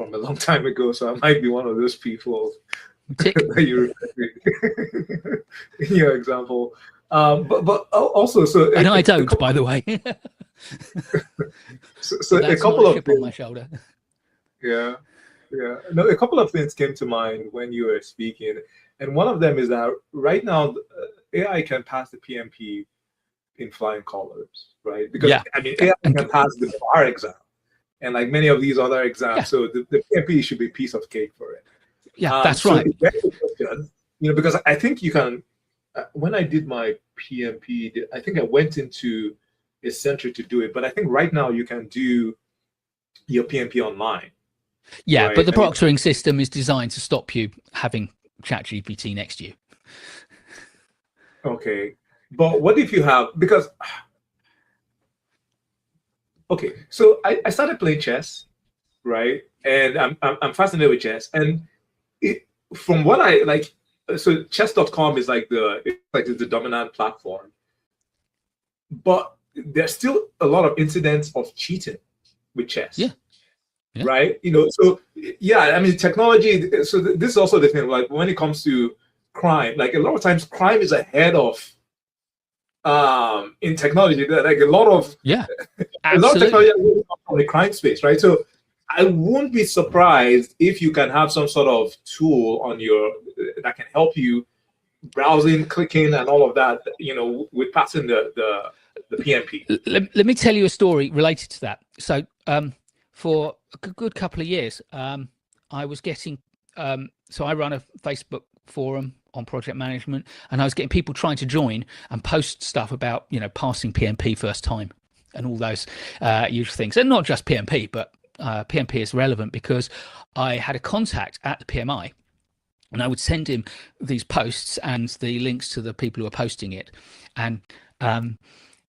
a long time ago, so I might be one of those people that you in your example. But also, so and I don't, by the way. so a couple of things on my shoulder. Yeah. No, a couple of things came to mind when you were speaking, and one of them is that right now AI can pass the PMP in flying colors, right? Because AI can pass the bar exam. And like many of these other exams, so the PMP should be a piece of cake for it. Yeah, that's right. Because I think you can. When I did my PMP, I think I went into a center to do it. But I think right now you can do your PMP online. Yeah, right? but the proctoring system is designed to stop you having ChatGPT next to you. Okay, but what if you have Okay, so I started playing chess, right? And I'm fascinated with chess. And from what I like, so chess.com is like the dominant platform. But there's still a lot of incidents of cheating with chess. Yeah. Right? So technology, so this is also the thing, like when it comes to crime, like a lot of times crime is ahead of in technology, like a lot of technology from the crime space, right? So I won't be surprised if you can have some sort of tool on that can help you browsing, clicking, and all of that, with passing the PMP. Let me tell you a story related to that. So for a good couple of years, I was getting so I run a Facebook forum on project management, and I was getting people trying to join and post stuff about passing PMP first time and all those usual things, and not just PMP, but PMP is relevant because I had a contact at the PMI, and I would send him these posts and the links to the people who are posting it. And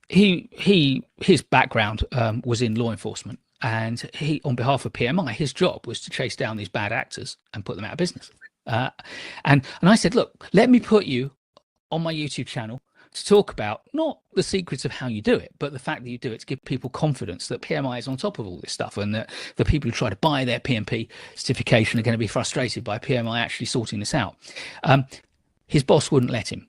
his background was in law enforcement, and he, on behalf of PMI, his job was to chase down these bad actors and put them out of business. And I said, look, let me put you on my YouTube channel to talk about not the secrets of how you do it, but the fact that you do it to give people confidence that PMI is on top of all this stuff, and that the people who try to buy their PMP certification are going to be frustrated by PMI actually sorting this out. His boss wouldn't let him,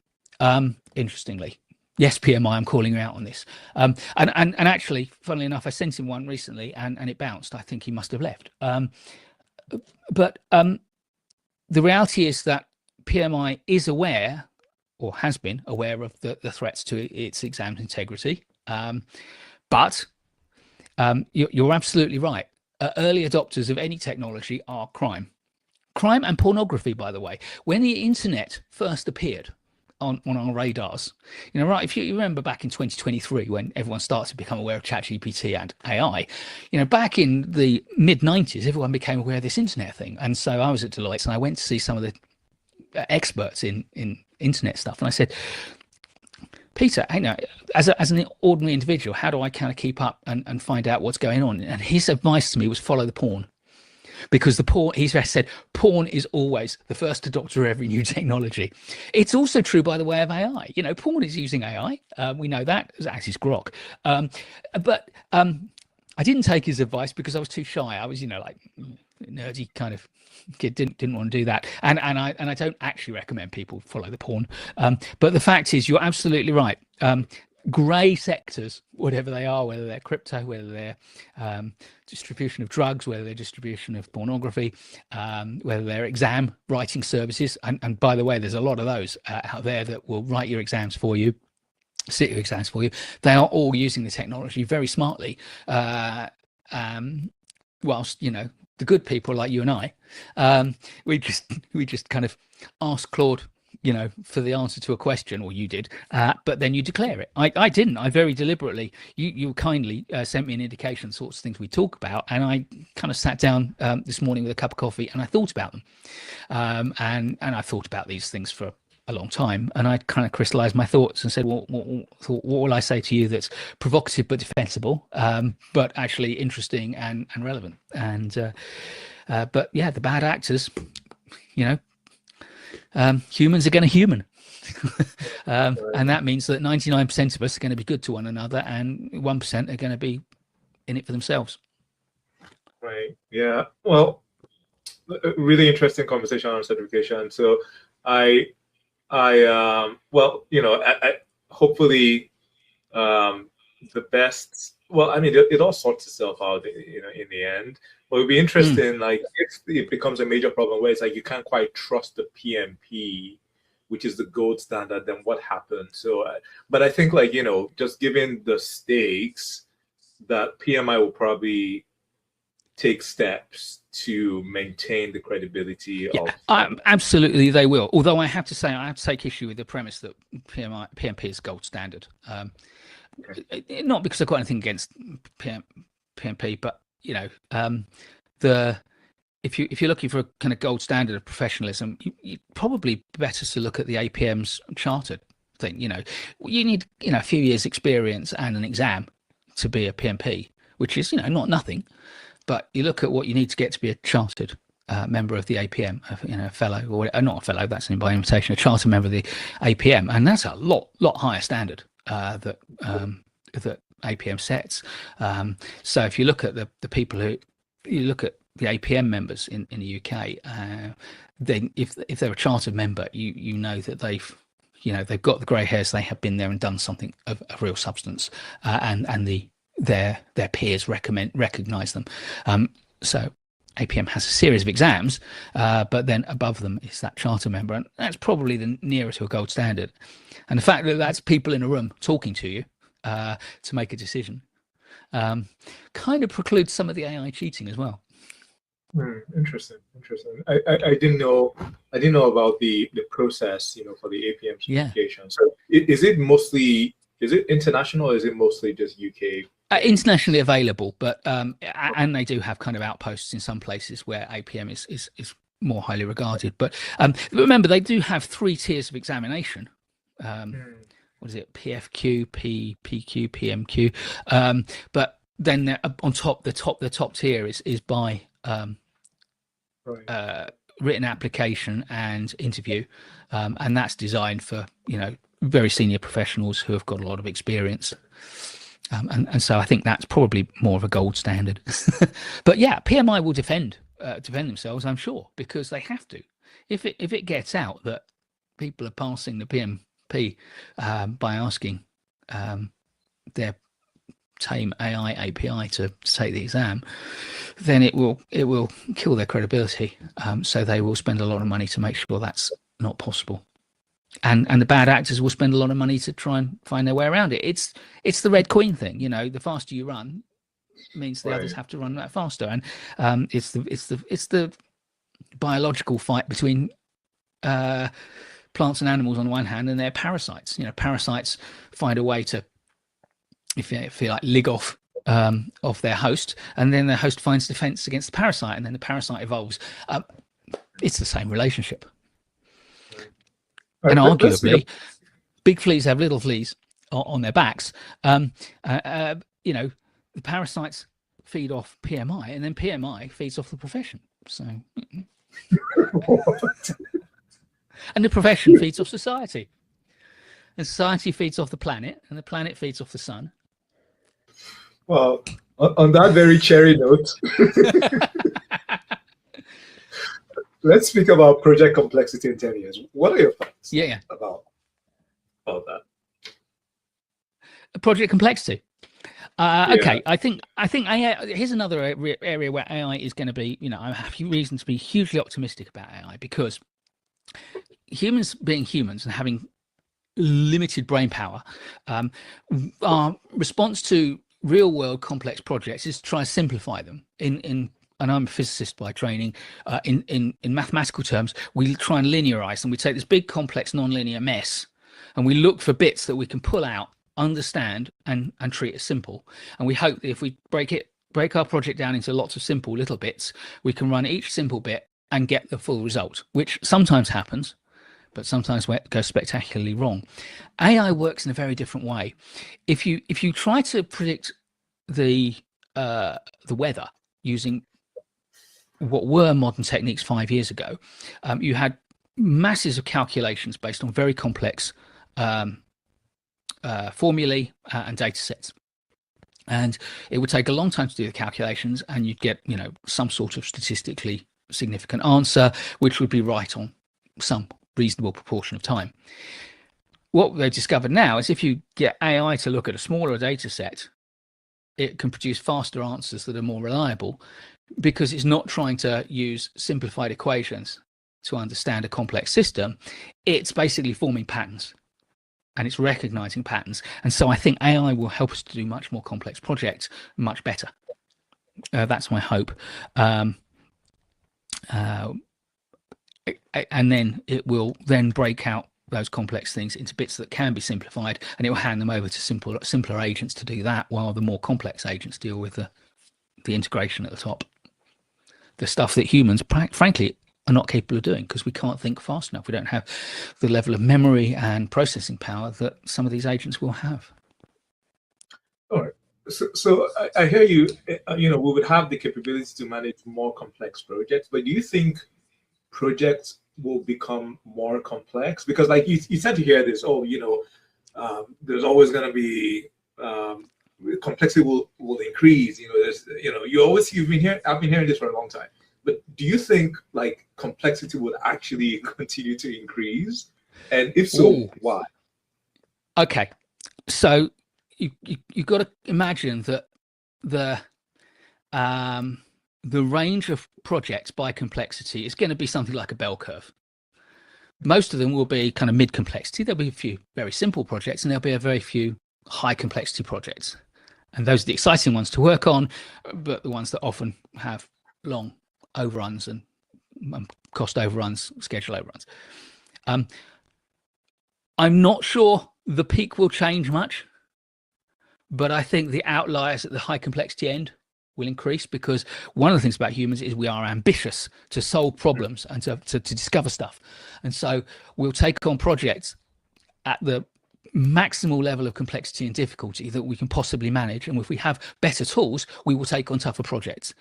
interestingly. Yes, PMI, I'm calling you out on this. And actually, funnily enough, I sent him one recently and it bounced. I think he must have left. But the reality is that PMI is aware, or has been aware, of the threats to its exam integrity. But you're absolutely right. Early adopters of any technology are crime. Crime and pornography, by the way. When the internet first appeared on our radars, you know, right, if you remember back in 2023, when everyone started to become aware of ChatGPT and AI, you know, back in the mid-90s, everyone became aware of this internet thing. And so I was at Deloitte and I went to see some of the experts in internet stuff, and I said, Peter, you know, as an ordinary individual, how do I kind of keep up and find out what's going on? And his advice to me was follow the porn. Because the porn, he said, porn is always the first adopter of every new technology. It's also true, by the way, of AI. You know, porn is using AI. We know that, as is Grok. But I didn't take his advice because I was too shy. I was, you know, like nerdy kind of kid, didn't want to do that. And I don't actually recommend people follow the porn. But the fact is, you're absolutely right. Grey sectors, whatever they are, whether they're crypto, whether they're distribution of drugs, whether they're distribution of pornography, whether they're exam writing services. And by the way, there's a lot of those out there that will write your exams for you, sit your exams for you. They are all using the technology very smartly. Whilst, you know, the good people like you and I, we just kind of ask Claude, you know, for the answer to a question, or you did, but then you declare it. I didn't. I very deliberately, you kindly sent me an indication, sorts of things we talk about, and I kind of sat down this morning with a cup of coffee and I thought about them. And I thought about these things for a long time, and I kind of crystallized my thoughts and said, well, what will I say to you that's provocative but defensible, but actually interesting and relevant? And but yeah, the bad actors, you know, humans are going to human. And that means that 99% of us are going to be good to one another, and 1% are going to be in it for themselves. Right. Yeah. Well, a really interesting conversation on certification. So well, you know, I hopefully the best, well, I mean, it all sorts itself out, you know, in the end. But it would be interesting, like, if it becomes a major problem where it's like you can't quite trust the PMP, which is the gold standard, then what happens? So, but I think, like, you know, just given the stakes, that PMI will probably take steps to maintain the credibility of. Absolutely, they will. Although I have to say, I have to take issue with the premise that PMP is gold standard. Okay. Not because I've got anything against PMP, but you know, if you're looking for a kind of gold standard of professionalism, you probably better to look at the APM's chartered thing. You know, you need, you know, a few years experience and an exam to be a PMP, which is, you know, not nothing. But you look at what you need to get to be a chartered member of the APM, you know, a fellow, or not a fellow, that's by invitation, a chartered member of the APM, and that's a lot higher standard that APM sets. So if you look at the people who, you look at the APM members in the UK, then if they're a chartered member, you know that they've got the grey hairs, they have been there and done something of real substance, and their peers recognize them. So APM has a series of exams, but then above them is that charter member, and that's probably the nearer to a gold standard. And the fact that that's people in a room talking to you to make a decision kind of precludes some of the AI cheating as well. Interesting. I didn't know about the process, you know, for the APM certification. Yeah. So is it international, or is it mostly just UK Internationally available, but and they do have kind of outposts in some places where APM is more highly regarded. But remember, they do have 3 tiers of examination. What is it? PFQ, PQ, PMQ. But then on top, the top tier is by written application and interview, and that's designed for very senior professionals who have got a lot of experience. And so I think that's probably more of a gold standard. But yeah, PMI will defend themselves, I'm sure, because they have to. If it gets out that people are passing the PMP by asking their tame AI API to take the exam, then it will kill their credibility. So they will spend a lot of money to make sure that's not possible. And the bad actors will spend a lot of money to try and find their way around it. It's the Red Queen thing, the faster you run means the others have to run that faster. And it's the biological fight between plants and animals on one hand and their parasites. Parasites find a way to, if you like, lig off their host, and then the host finds defense against the parasite, and then the parasite evolves. It's the same relationship. And arguably, big fleas have little fleas on their backs. The parasites feed off PMI, and then PMI feeds off the profession. So, and the profession feeds off society, and society feeds off the planet, and the planet feeds off the sun. Well, on that very cherry note, let's speak about project complexity in 10 years. What are your thoughts about that? Project complexity. Okay, I think AI, here's another area where AI is going to be, I have reason to be hugely optimistic about AI, because humans being humans and having limited brain power, our response to real world complex projects is to try to simplify them and I'm a physicist by training. In mathematical terms, we try and linearize them. We take this big, complex, non-linear mess, and we look for bits that we can pull out, understand, and treat as simple. And we hope that if we break our project down into lots of simple little bits, we can run each simple bit and get the full result, which sometimes happens, but sometimes goes spectacularly wrong. AI works in a very different way. If you try to predict the weather using what were modern techniques 5 years ago, you had masses of calculations based on very complex formulae and data sets. And it would take a long time to do the calculations, and you'd get, some sort of statistically significant answer, which would be right on some reasonable proportion of time. What they've discovered now is if you get AI to look at a smaller data set, it can produce faster answers that are more reliable, because it's not trying to use simplified equations to understand a complex system. It's basically forming patterns, and it's recognizing patterns. And so I think AI will help us to do much more complex projects much better. That's my hope. And then it will then break out those complex things into bits that can be simplified, and it will hand them over to simpler agents to do that, while the more complex agents deal with the integration at the top, the stuff that humans frankly are not capable of doing, because we can't think fast enough. We don't have the level of memory and processing power that some of these agents will have. All right. So I hear you. We would have the capability to manage more complex projects, but do you think projects will become more complex? Because like you tend to hear this, there's always going to be complexity will increase. I've been hearing this for a long time. But do you think like complexity would actually continue to increase? And if so, why? Okay, so you've got to imagine that the range of projects by complexity is going to be something like a bell curve. Most of them will be kind of mid complexity. There'll be a few very simple projects, and there'll be a very few high complexity projects. And those are the exciting ones to work on, but the ones that often have long overruns and cost overruns, schedule overruns. I'm not sure the peak will change much. But I think the outliers at the high complexity end will increase, because one of the things about humans is we are ambitious to solve problems and to discover stuff. And so we'll take on projects at the maximal level of complexity and difficulty that we can possibly manage. And if we have better tools, we will take on tougher projects.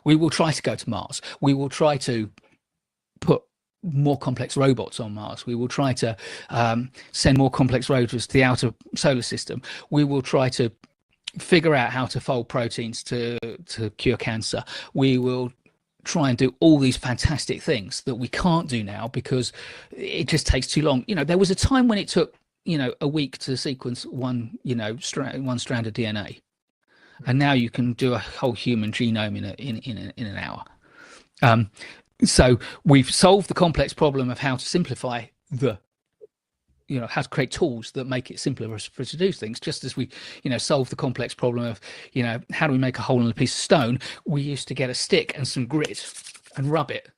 We will try to go to Mars. We will try to put more complex robots on Mars. We will try to send more complex rovers to the outer solar system. We will try to figure out how to fold proteins to cure cancer. We will try and do all these fantastic things that we can't do now because it just takes too long. There was a time when it took a week to sequence one strand of DNA, and now you can do a whole human genome in an hour. So we've solved the complex problem of how to simplify how to create tools that make it simpler for us to do things, just as we solve the complex problem of how do we make a hole in a piece of stone. We used to get a stick and some grit and rub it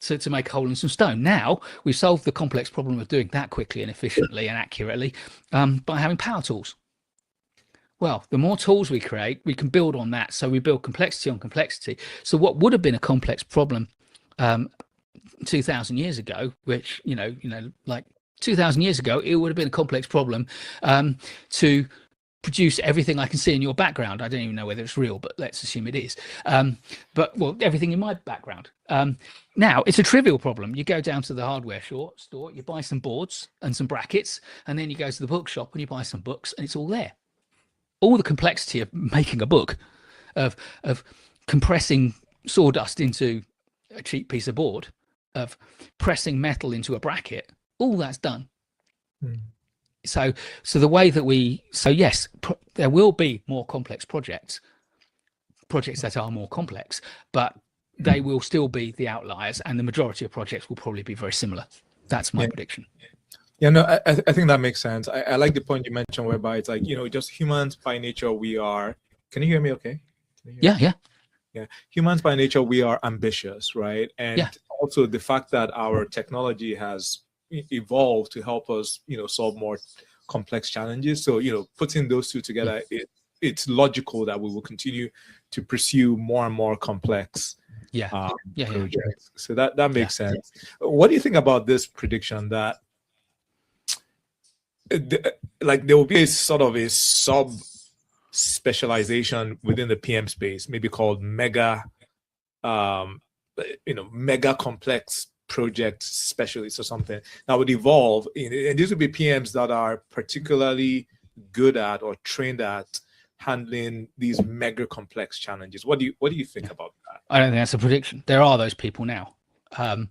to make a hole in some stone. Now we've solved the complex problem of doing that quickly and efficiently and accurately by having power tools. Well, the more tools we create, we can build on that. So we build complexity on complexity. So what would have been a complex problem 2,000 years ago, which like 2,000 years ago, it would have been a complex problem to produce everything I can see in your background. I don't even know whether it's real, but let's assume it is. But everything in my background. Now it's a trivial problem. You go down to the hardware store, you buy some boards and some brackets, and then you go to the bookshop and you buy some books, and it's all there. All the complexity of making a book, of compressing sawdust into a cheap piece of board, of pressing metal into a bracket, all that's done. So the way that yes, there will be more complex projects that are more complex, but they will still be the outliers, and the majority of projects will probably be very similar. That's my prediction. Yeah, no, I think that makes sense. I like the point you mentioned, whereby it's like, just humans by nature, we are. Can you hear me okay? Yeah. Humans by nature, we are ambitious, right? And also the fact that our technology has evolved to help us, solve more complex challenges. So, putting those two together, it's logical that we will continue to pursue more and more complex projects. So that makes sense. What do you think about this prediction that there will be a sort of a sub specialization within the PM space, maybe called mega complex project specialists or something, that would evolve and these would be PMs that are particularly good at or trained at handling these mega complex challenges? What do you think about that? I don't think that's a prediction. There are those people now, and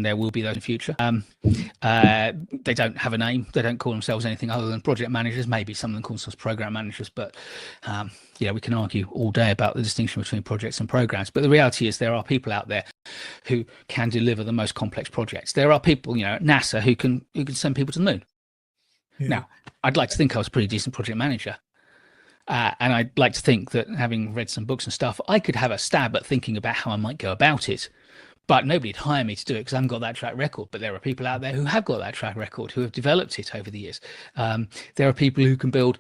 there will be those in the future. They don't have a name. They don't call themselves anything other than project managers. Maybe some of them call themselves program managers, but we can argue all day about the distinction between projects and programs. But the reality is there are people out there who can deliver the most complex projects. There are people, at NASA who can send people to the moon. Now, I'd like to think I was a pretty decent project manager. And I'd like to think that, having read some books and stuff, I could have a stab at thinking about how I might go about it. But nobody'd hire me to do it because I haven't got that track record. But there are people out there who have got that track record, who have developed it over the years. There are people who can build,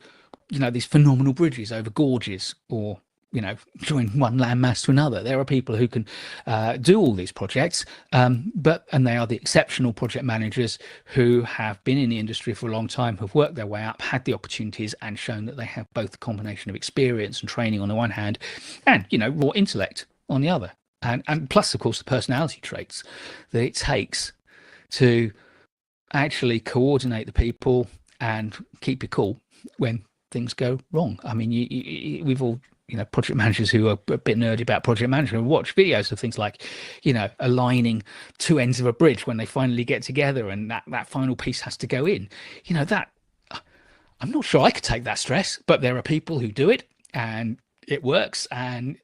these phenomenal bridges over gorges, or, join one landmass to another. There are people who can do all these projects, and they are the exceptional project managers who have been in the industry for a long time, have worked their way up, had the opportunities, and shown that they have both the combination of experience and training on the one hand, and, raw intellect on the other. And plus, of course, the personality traits that it takes to actually coordinate the people and keep you cool when things go wrong. I mean, we've all, project managers who are a bit nerdy about project management watch videos of things like, aligning two ends of a bridge when they finally get together and that final piece has to go in. That I'm not sure I could take that stress, but there are people who do it, and it works, and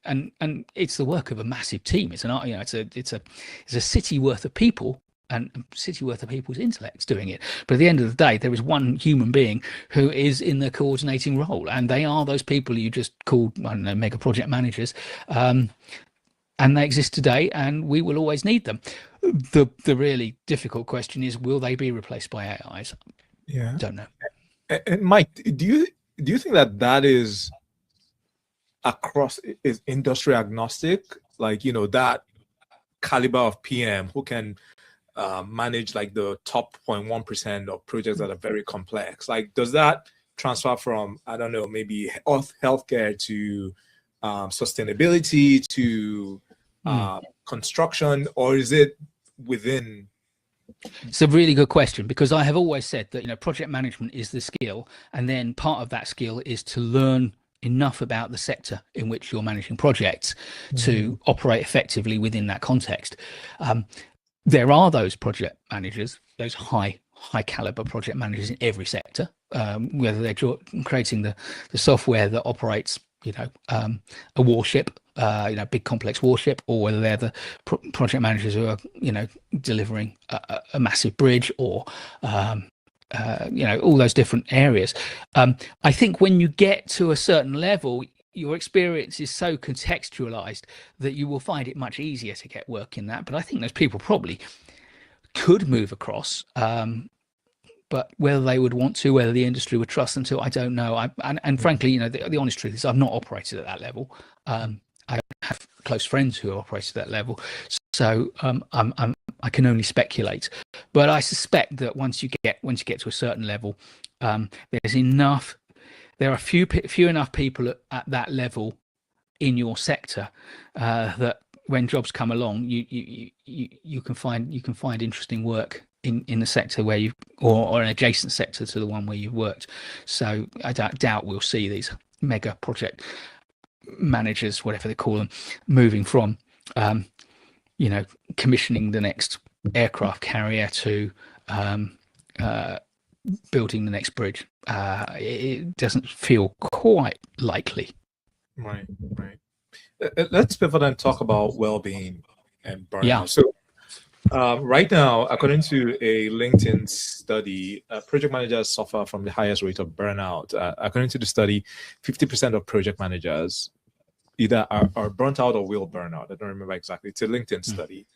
it's the work of a massive team. It's it's a city worth of people, and a city worth of people's intellects doing it. But at the end of the day, there is one human being who is in the coordinating role, and they are those people you just called, I don't know, mega project managers, and they exist today, and we will always need them. The really difficult question is, will they be replaced by AIs? Yeah, don't know. And Mike, do you think that is across, is industry agnostic? Like, that caliber of PM who can manage like the top 0.1% of projects that are very complex. Like, does that transfer from, I don't know, maybe healthcare to sustainability to construction, or is it within? It's a really good question, because I have always said that, project management is the skill, and then part of that skill is to learn enough about the sector in which you're managing projects to operate effectively within that context. There are those project managers, those high caliber project managers in every sector, whether they're creating the software that operates, a warship, big complex warship, or whether they're the project managers who are, delivering a massive bridge, or all those different areas. I think when you get to a certain level, your experience is so contextualized that you will find it much easier to get work in that. But I think those people probably could move across, but whether they would want to, whether the industry would trust them to, I don't know. And frankly, the honest truth is I've not operated at that level. I have close friends who have operated at that level, so I can only speculate. But I suspect that once you get to a certain level, there's enough. There are few enough people at that level in your sector that when jobs come along, you can find interesting work in the sector where you, or an adjacent sector to the one where you've worked. So I doubt we'll see these mega project managers, whatever they call them, moving from commissioning the next aircraft carrier to building the next bridge. It doesn't feel quite likely. Right. Let's pivot and talk about well-being and burnout. Yeah. So right now, according to a LinkedIn study, project managers suffer from the highest rate of burnout. According to the study, 50% of project managers either are burnt out or will burn out. I don't remember exactly. It's a LinkedIn study.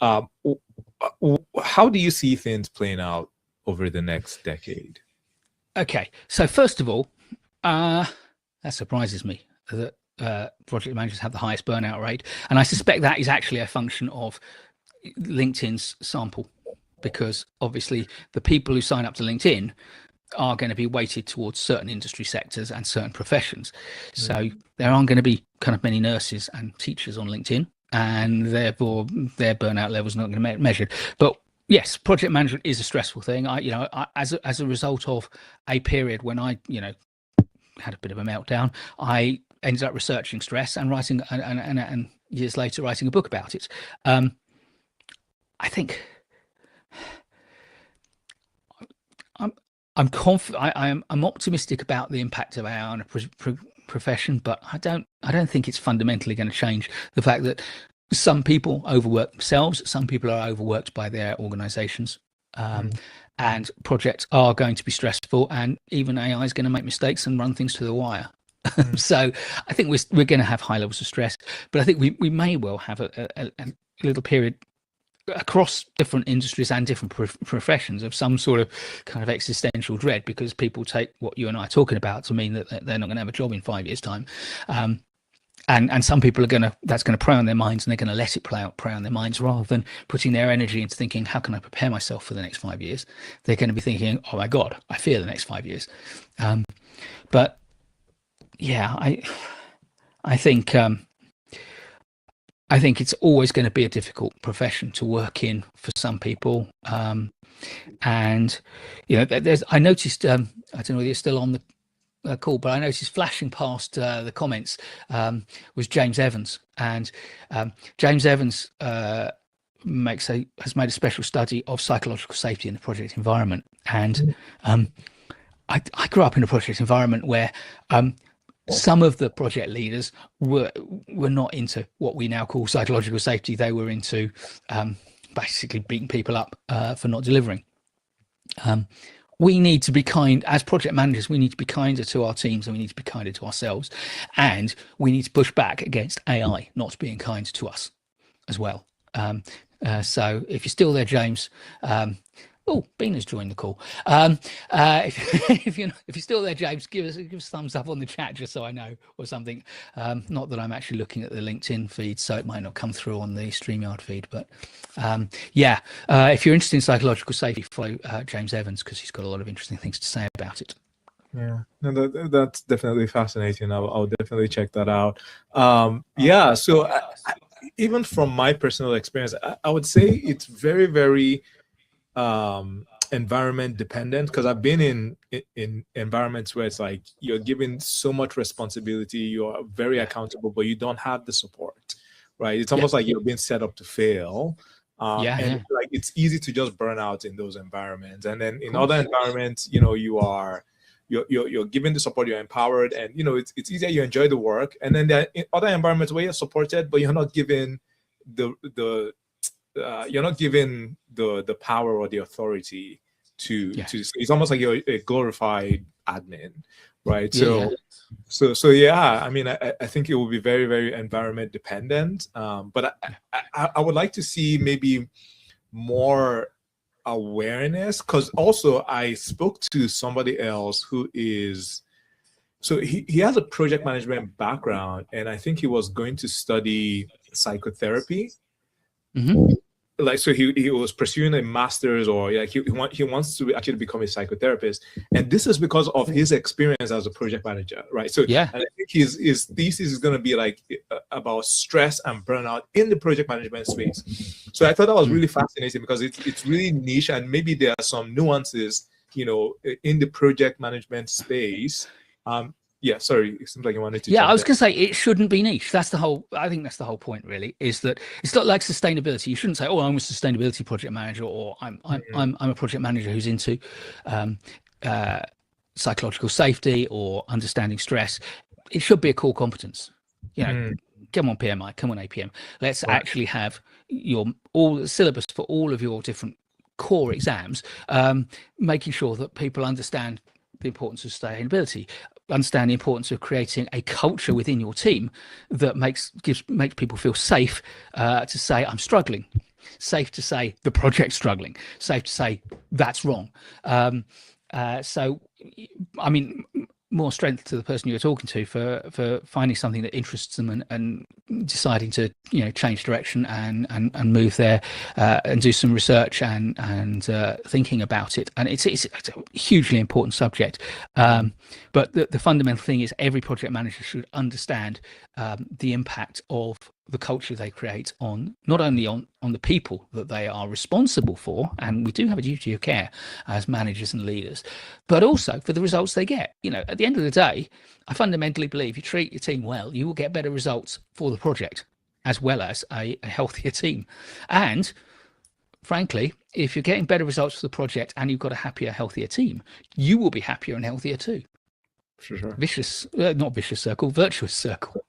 How do you see things playing out over the next decade? Okay, so first of all, that surprises me that project managers have the highest burnout rate, and I suspect that is actually a function of LinkedIn's sample, because obviously the people who sign up to LinkedIn are going to be weighted towards certain industry sectors and certain professions. So there aren't going to be kind of many nurses and teachers on LinkedIn, and therefore their burnout level is not going to be measured. But yes, project management is a stressful thing. As a result of a period when I had a bit of a meltdown, I ended up researching stress and writing, and years later writing a book about it. I think I'm confident. I'm optimistic about the impact of AI on a profession, but I don't think it's fundamentally going to change the fact that some people overwork themselves, some people are overworked by their organizations, and projects are going to be stressful, and even AI is going to make mistakes and run things to the wire. So I think we're going to have high levels of stress, but I think we may well have a little period across different industries and different professions of some sort of kind of existential dread, because people take what you and I are talking about to mean that they're not going to have a job in 5 years' time. And some people that's going to prey on their minds, and they're going to let it prey on their minds, rather than putting their energy into thinking, how can I prepare myself for the next 5 years? They're going to be thinking, oh my God, I fear the next 5 years. But yeah, I think it's always going to be a difficult profession to work in for some people. And I noticed, I don't know whether you're still on the call, but I noticed flashing past the comments was James Evans, and James Evans has made a special study of psychological safety in the project environment. And I grew up in a project environment where some of the project leaders were not into what we now call psychological safety. They were into basically beating people up for not delivering. We need to be kind as project managers. We need to be kinder to our teams, and we need to be kinder to ourselves, and we need to push back against AI not being kind to us as well. So if you're still there, James, Oh, Bina's joined the call. If you're still there, James, give us a thumbs up on the chat just so I know, or something. Not that I'm actually looking at the LinkedIn feed, so it might not come through on the StreamYard feed. But yeah, if you're interested in psychological safety, follow James Evans, because he's got a lot of interesting things to say about it. Yeah, no, that's definitely fascinating. I'll definitely check that out. Yeah, so even from my personal experience, I would say it's very, very environment dependent, because I've been in environments where it's like you're given so much responsibility, you're very accountable, but you don't have the support, right? It's almost like you're being set up to fail. And like it's easy to just burn out in those environments. And then in other environments, you're given the support, you're empowered, and it's easier, you enjoy the work. And then there are other environments where you're supported, but you're not given the power or the authority to it's almost like you're a glorified admin, right? So yeah, I mean, I think it will be very, very environment dependent. But I would like to see maybe more awareness, because also I spoke to somebody else who is, so he has a project management background, and I think he was going to study psychotherapy. Like, so he was pursuing a master's, or like he wants to actually become a psychotherapist, and this is because of his experience as a project manager, right? So and I think his thesis is going to be like about stress and burnout in the project management space. So I thought that was really fascinating, because it's really niche, and maybe there are some nuances, in the project management space. Yeah, sorry, it seems like you wanted to. Yeah, I was going to say it shouldn't be niche. I think that's the whole point, really, is that it's not like sustainability. You shouldn't say, "Oh, I'm a sustainability project manager," or "I'm a project manager who's into psychological safety or understanding stress." It should be a core competence. Come on, PMI, come on, APM. Let's actually have all the syllabus for all of your different core exams, making sure that people understand the importance of sustainability, understand the importance of creating a culture within your team that makes people feel safe to say, "I'm struggling," safe to say the project's struggling, safe to say that's wrong. So, I mean, more strength to the person you're talking to for finding something that interests them and deciding to change direction and move there and do some research and thinking about it. And it's a hugely important subject, but the fundamental thing is every project manager should understand the impact of the culture they create on not only on the people that they are responsible for, and we do have a duty of care as managers and leaders, but also for the results they get. At the end of the day, I fundamentally believe you treat your team well, you will get better results for the project, as well as a healthier team. And frankly, if you're getting better results for the project and you've got a happier, healthier team, you will be happier and healthier too. For sure. Not vicious circle, virtuous circle.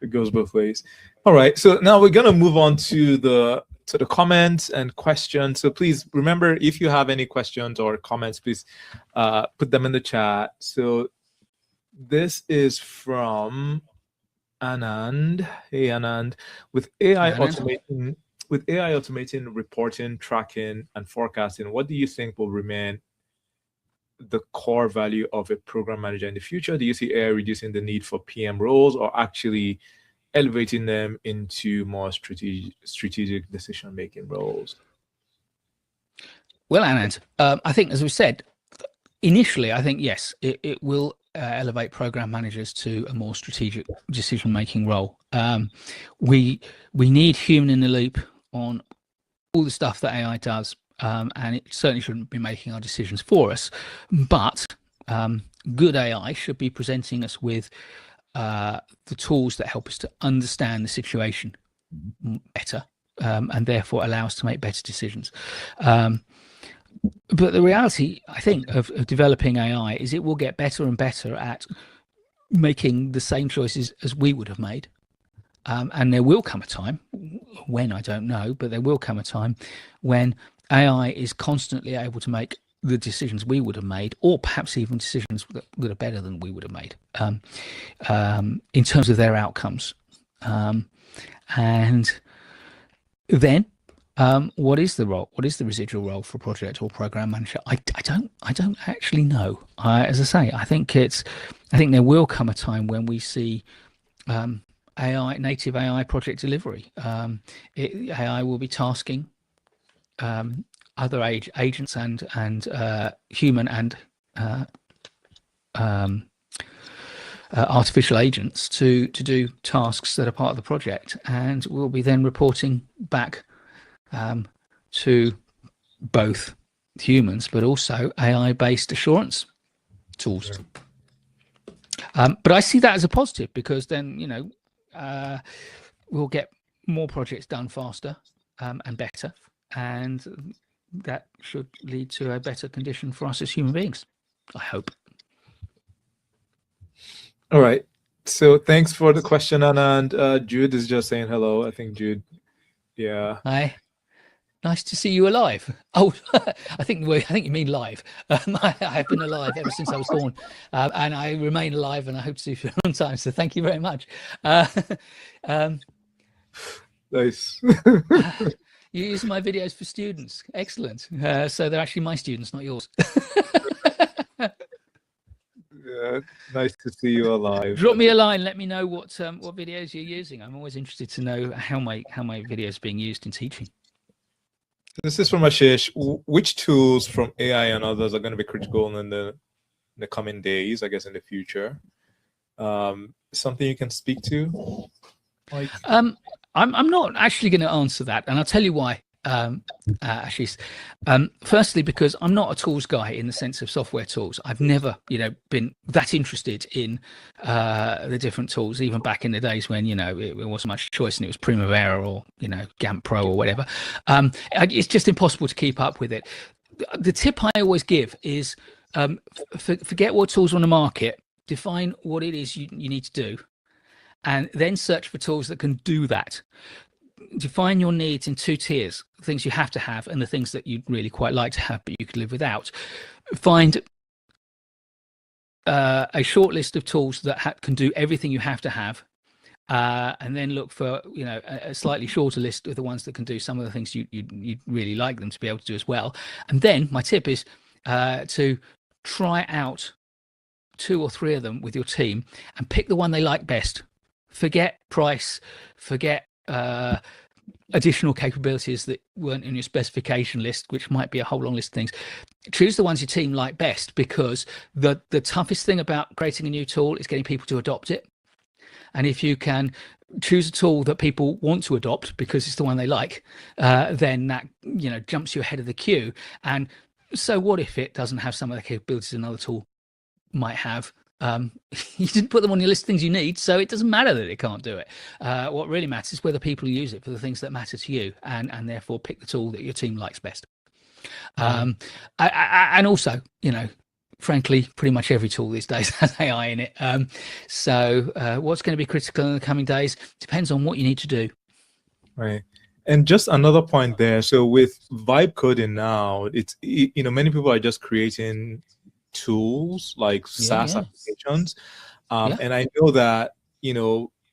It goes both ways. All right, so now we're gonna move on to the comments and questions. So please remember, if you have any questions or comments, please put them in the chat. So this is from Anand. Hey Anand, with AI automating reporting, tracking, and forecasting, what do you think will remain the core value of a program manager in the future? Do you see AI reducing the need for PM roles, or actually elevating them into more strategic decision-making roles? Well, Anand, I think, as we said initially, I think yes, it will elevate program managers to a more strategic decision-making role. We need human in the loop on all the stuff that AI does, and it certainly shouldn't be making our decisions for us. But good AI should be presenting us with the tools that help us to understand the situation better, and therefore allow us to make better decisions. But the reality, I think, of developing AI is it will get better and better at making the same choices as we would have made. And there will come a time, when I don't know, but there will come a time when AI is constantly able to make the decisions we would have made, or perhaps even decisions that are better than we would have made, in terms of their outcomes. And then What is the role? What is the residual role for project or program manager? I don't actually know. As I say, I think there will come a time when we see AI, native AI project delivery. AI will be tasking other agents and human and artificial agents to do tasks that are part of the project, and we'll be then reporting back to both humans but also AI-based assurance tools. But I see that as a positive, because then we'll get more projects done faster and better, and that should lead to a better condition for us as human beings, I hope. All right. So thanks for the question, Anna. And Jude is just saying hello. I think Jude, yeah. Hi. Nice to see you alive. Oh, I think you mean live. I have been alive ever since I was born, and I remain alive, and I hope to see you for a long time. So thank you very much. Nice. You use my videos for students. Excellent. So they're actually my students, not yours. Yeah, nice to see you alive. Drop me a line. Let me know what videos you're using. I'm always interested to know how my videos are being used in teaching. This is from Ashish. Which tools from AI and others are going to be critical in the coming days, I guess, in the future? Something you can speak to? Like... I'm not actually going to answer that, and I'll tell you why. Ashish, firstly, because I'm not a tools guy in the sense of software tools. I've never, been that interested in the different tools, even back in the days when it wasn't much choice and it was Primavera or GAMP Pro or whatever. It's just impossible to keep up with it. The tip I always give is forget what tools are on the market, define what it is you need to do, and then search for tools that can do that. Define your needs in two tiers: the things you have to have and the things that you'd really quite like to have but you could live without. Find a short list of tools that can do everything you have to have, and then look for a slightly shorter list of the ones that can do some of the things you'd really like them to be able to do as well. And then my tip is to try out 2 or 3 of them with your team and pick the one they like best. Forget price, forget additional capabilities that weren't in your specification list, which might be a whole long list of things. Choose the ones your team like best, because the toughest thing about creating a new tool is getting people to adopt it. And if you can choose a tool that people want to adopt because it's the one they like, then that jumps you ahead of the queue. And so what if it doesn't have some of the capabilities another tool might have? You didn't put them on your list of things you need, so it doesn't matter that it can't do it. What really matters is whether people use it for the things that matter to you, and therefore pick the tool that your team likes best. And also, frankly, pretty much every tool these days has AI in it. So what's going to be critical in the coming days depends on what you need to do. Right. And just another point there. So with vibe coding now, it's many people are just creating tools like SaaS applications, and I know that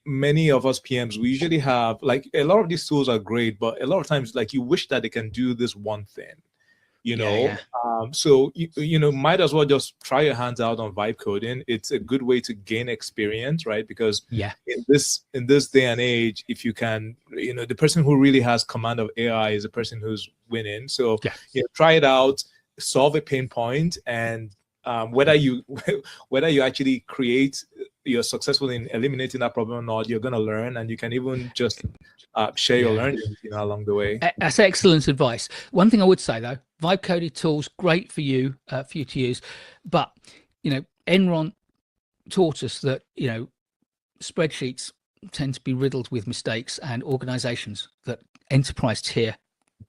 many of us PMs, we usually have, like, a lot of these tools are great, but a lot of times, like, you wish that they can do this one thing, so might as well just try your hands out on vibe coding. It's a good way to gain experience, right? Because in this day and age, if you can, the person who really has command of AI is the person who's winning. So try it out, solve a pain point, and whether you actually you're successful in eliminating that problem or not, you're going to learn, and you can even just share your learning along the way. That's excellent advice. One thing I would say, though, vibe coded tools, great for you to use, but Enron taught us that spreadsheets tend to be riddled with mistakes, and organizations that enterprise tier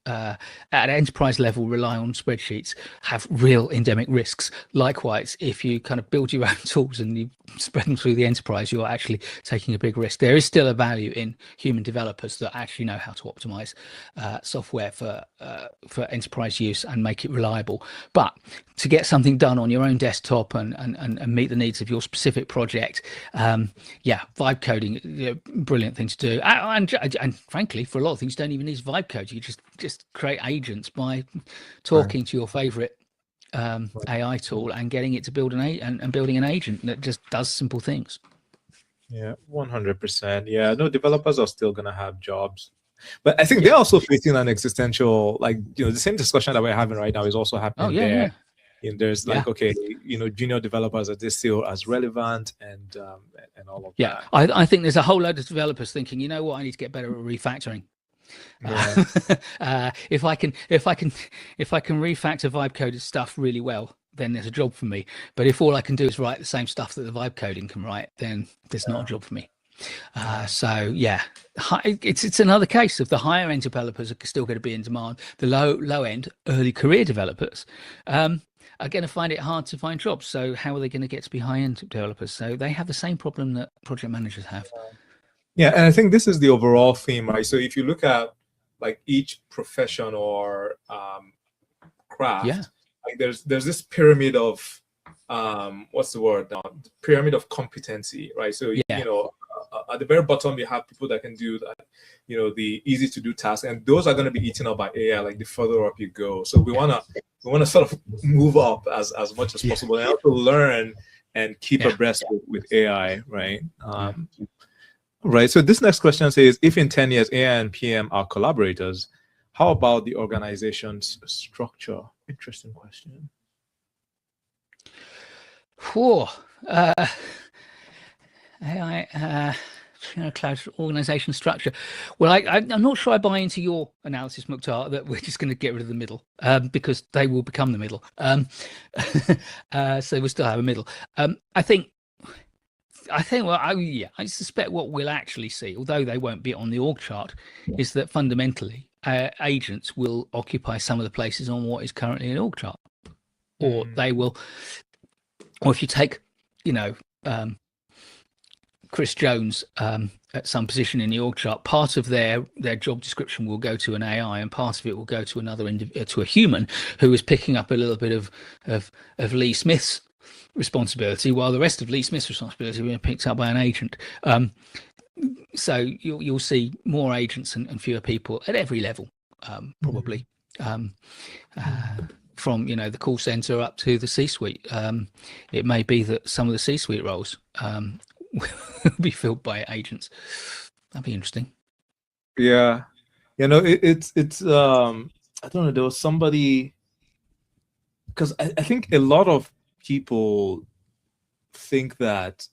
at enterprise level rely on spreadsheets have real endemic risks. Likewise, if you kind of build your own tools and you spread them through the enterprise, you're actually taking a big risk. There is still a value in human developers that actually know how to optimize software for enterprise use and make it reliable. But to get something done on your own desktop and meet the needs of your specific project, vibe coding, brilliant thing to do. And frankly, for a lot of things, you don't even need vibe code. You just just create agents by talking to your favorite AI tool and getting it to build and building an agent that just does simple things. Yeah, 100%. Yeah, no, developers are still gonna have jobs, but I think they're also facing an existential, like, the same discussion that we're having right now is also happening there. And there's like, okay, junior developers, are they still as relevant, and all of that? I think there's a whole load of developers thinking, you know what, I need to get better at refactoring. If I can refactor vibe coded stuff really well, then there's a job for me. But if all I can do is write the same stuff that the vibe coding can write, then there's not a job for me. So yeah, it's another case of the higher end developers are still going to be in demand. The low end early career developers are going to find it hard to find jobs. So how are they going to get to be high end developers? So they have the same problem that project managers have. Yeah, and I think this is the overall theme, right? So if you look at like each profession or craft, like there's this pyramid of what's the word now? Pyramid of competency, right? So at the very bottom you have people that can do that, the easy to do tasks, and those are going to be eaten up by AI. Like the further up you go, so we wanna sort of move up as much as possible, and also learn and keep abreast with AI, right? Right. So this next question says, if in 10 years AI and PM are collaborators, how about the organization's structure? Interesting question. AI, cloud organization structure. Well, I'm not sure I buy into your analysis, Mukhtar, that we're just going to get rid of the middle, because they will become the middle. So we'll still have a middle. I suspect what we'll actually see, although they won't be on the org chart, is that fundamentally agents will occupy some of the places on what is currently an org chart, or they will, or if you take, Chris Jones at some position in the org chart, part of their job description will go to an AI, and part of it will go to to a human who is picking up a little bit of Lee Smith's responsibility, while the rest of Lee Smith's responsibility will be picked up by an agent. So you'll see more agents and fewer people at every level, probably, from the call center up to the C-suite. It may be that some of the C-suite roles will be filled by agents. That'd be interesting. Yeah, it's I don't know. There was somebody, because I think a lot of people think that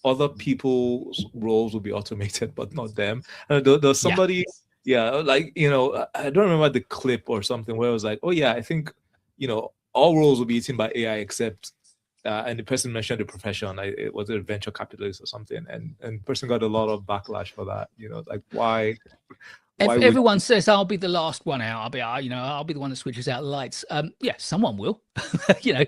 other people's roles will be automated, but not them. There's somebody, like, I don't remember the clip or something where it was like, oh yeah, I think, all roles will be eaten by AI except, and the person mentioned the profession, it was a venture capitalist or something, and the person got a lot of backlash for that. Like why everyone says I'll be the last one out. I'll be the one that switches out the lights. Someone will. I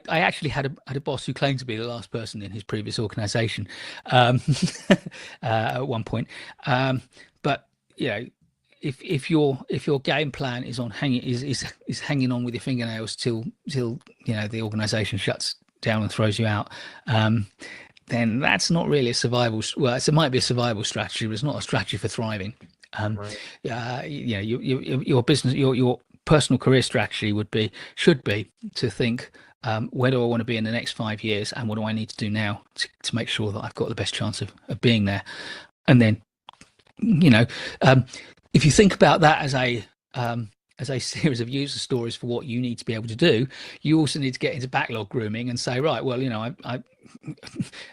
actually had a boss who claimed to be the last person in his previous organization at one point. But if your game plan is on hanging on with your fingernails till the organization shuts down and throws you out, then that's not really a survival. Well, it might be a survival strategy, but it's not a strategy for thriving. Your business, your personal career strategy should be to think, where do I want to be in the next 5 years, and what do I need to do now to make sure that I've got the best chance of being there. And then, if you think about that as a series of user stories for what you need to be able to do, you also need to get into backlog grooming and say, right, well, I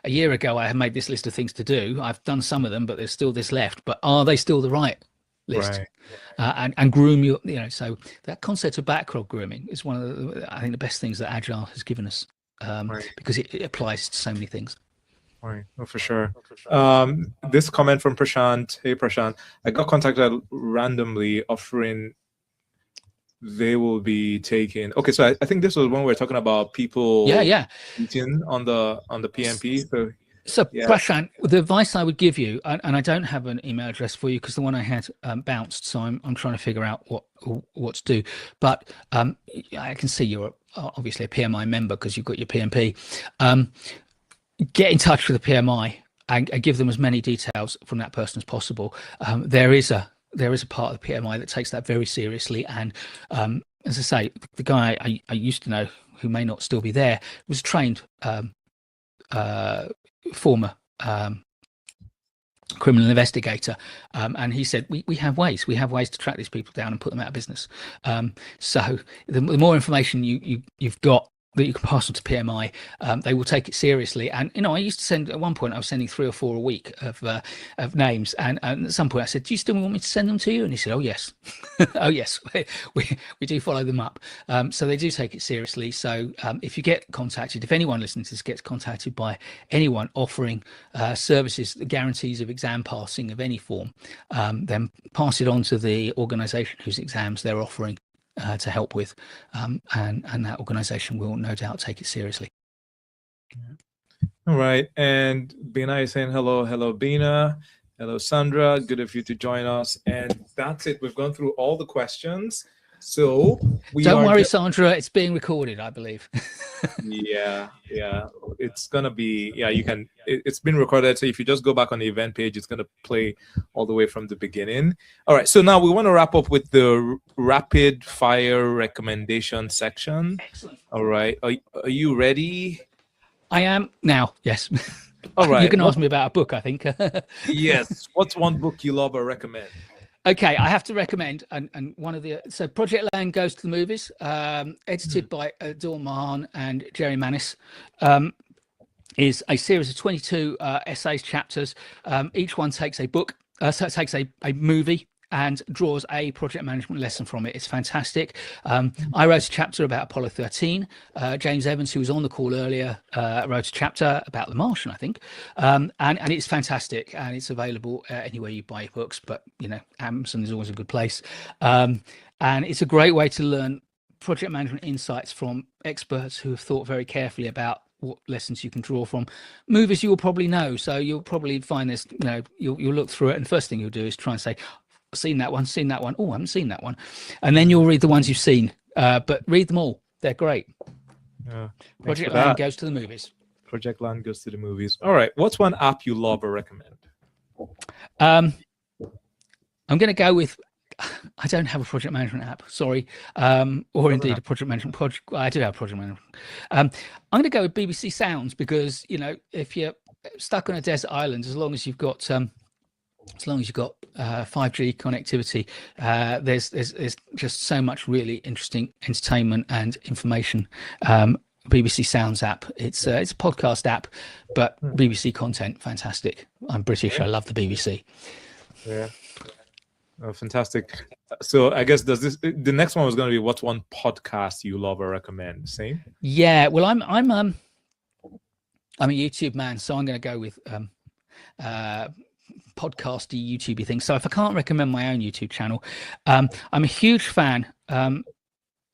a year ago I had made this list of things to do. I've done some of them, but there's still this left. But are they still the right list? Right. And groom your, so that concept of backlog grooming is one of I think the best things that Agile has given us, because it applies to so many things. Right, for sure. This comment from Prashant. Hey, Prashant, I got contacted randomly offering they will be taking. Okay, so I think this was when we were talking about people. Eating on the PMP. So Prashant, the advice I would give you, and I don't have an email address for you because the one I had bounced, so I'm trying to figure out what to do. But I can see you're obviously a PMI member because you've got your PMP. Get in touch with the PMI and give them as many details from that person as possible. There is a there is a part of the PMI that takes that very seriously. And as I say, the guy I used to know, who may not still be there, was trained former criminal investigator, and he said we have ways to track these people down and put them out of business. So the more information you've got that you can pass on to PMI, they will take it seriously. And I used to send, at one point I was sending 3 or 4 a week of names, and at some point I said, do you still want me to send them to you? And he said, oh yes. Oh yes, we do follow them up. So they do take it seriously. So if you get contacted, if anyone listening to this gets contacted by anyone offering services, the guarantees of exam passing of any form, then pass it on to the organization whose exams they're offering to help with, and that organization will no doubt take it seriously. All right, and Bina is saying hello Bina, hello Sandra, good of you to join us. And that's it, we've gone through all the questions. So don't worry, Sandra, it's being recorded, I believe. yeah, it's gonna be, you can, it's been recorded, so if you just go back on the event page, it's gonna play all the way from the beginning. All right, so now we want to wrap up with the rapid fire recommendation section. Excellent. All right, are you ready? I am now, yes. All right, you can ask me about a book, I think. Yes, what's one book you love or recommend? Okay, I have to recommend, and one of the, so Project Land Goes to the Movies, edited by Dawn Mahan and Jerry Manis, is a series of 22 essays, chapters. Each one takes a book, so it takes a movie and draws a project management lesson from it. It's fantastic. I wrote a chapter about Apollo 13. James Evans, who was on the call earlier, wrote a chapter about The Martian, I think. And it's fantastic, and it's available anywhere you buy books, but Amazon is always a good place. And it's a great way to learn project management insights from experts who have thought very carefully about what lessons you can draw from movies you will probably know. So you'll probably find this, you'll look through it, and the first thing you'll do is try and say, seen that one. Oh, I haven't seen that one. And then you'll read the ones you've seen, but read them all. They're great. Project Land Goes to the Movies. Project Land Goes to the Movies. All right, what's one app you love or recommend? I'm going to go with, I don't have a project management app, sorry, or indeed a project management project. I do have project management. I'm going to go with BBC Sounds, because if you're stuck on a desert island, as long as you've got 5G connectivity, there's just so much really interesting entertainment and information. BBC Sounds app, it's a podcast app, but BBC content, fantastic. I'm British, I love the BBC. Yeah. Oh, fantastic. So I guess the next one was going to be, what's one podcast you love or recommend? Same? Yeah, well, I'm a YouTube man, so I'm going to go with podcasty YouTubey thing. So if I can't recommend my own YouTube channel, I'm a huge fan,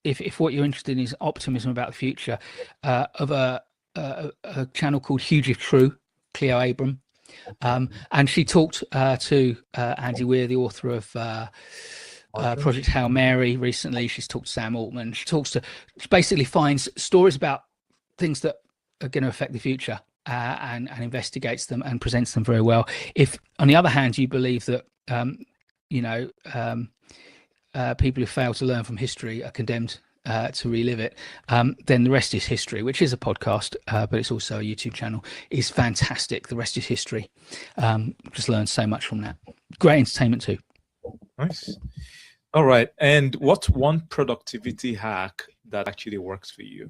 if what you're interested in is optimism about the future, of a channel called Huge If True, Cleo Abram, and she talked to Andy Weir, the author of Project Hail Mary, recently. She's talked to Sam Altman. She basically finds stories about things that are going to affect the future, and investigates them and presents them very well. If, on the other hand, you believe that people who fail to learn from history are condemned to relive it, then The Rest is History, which is a podcast, but it's also a YouTube channel, is fantastic. The Rest is History. Just learned so much from that. Great entertainment too. Nice. All right. And what's one productivity hack that actually works for you?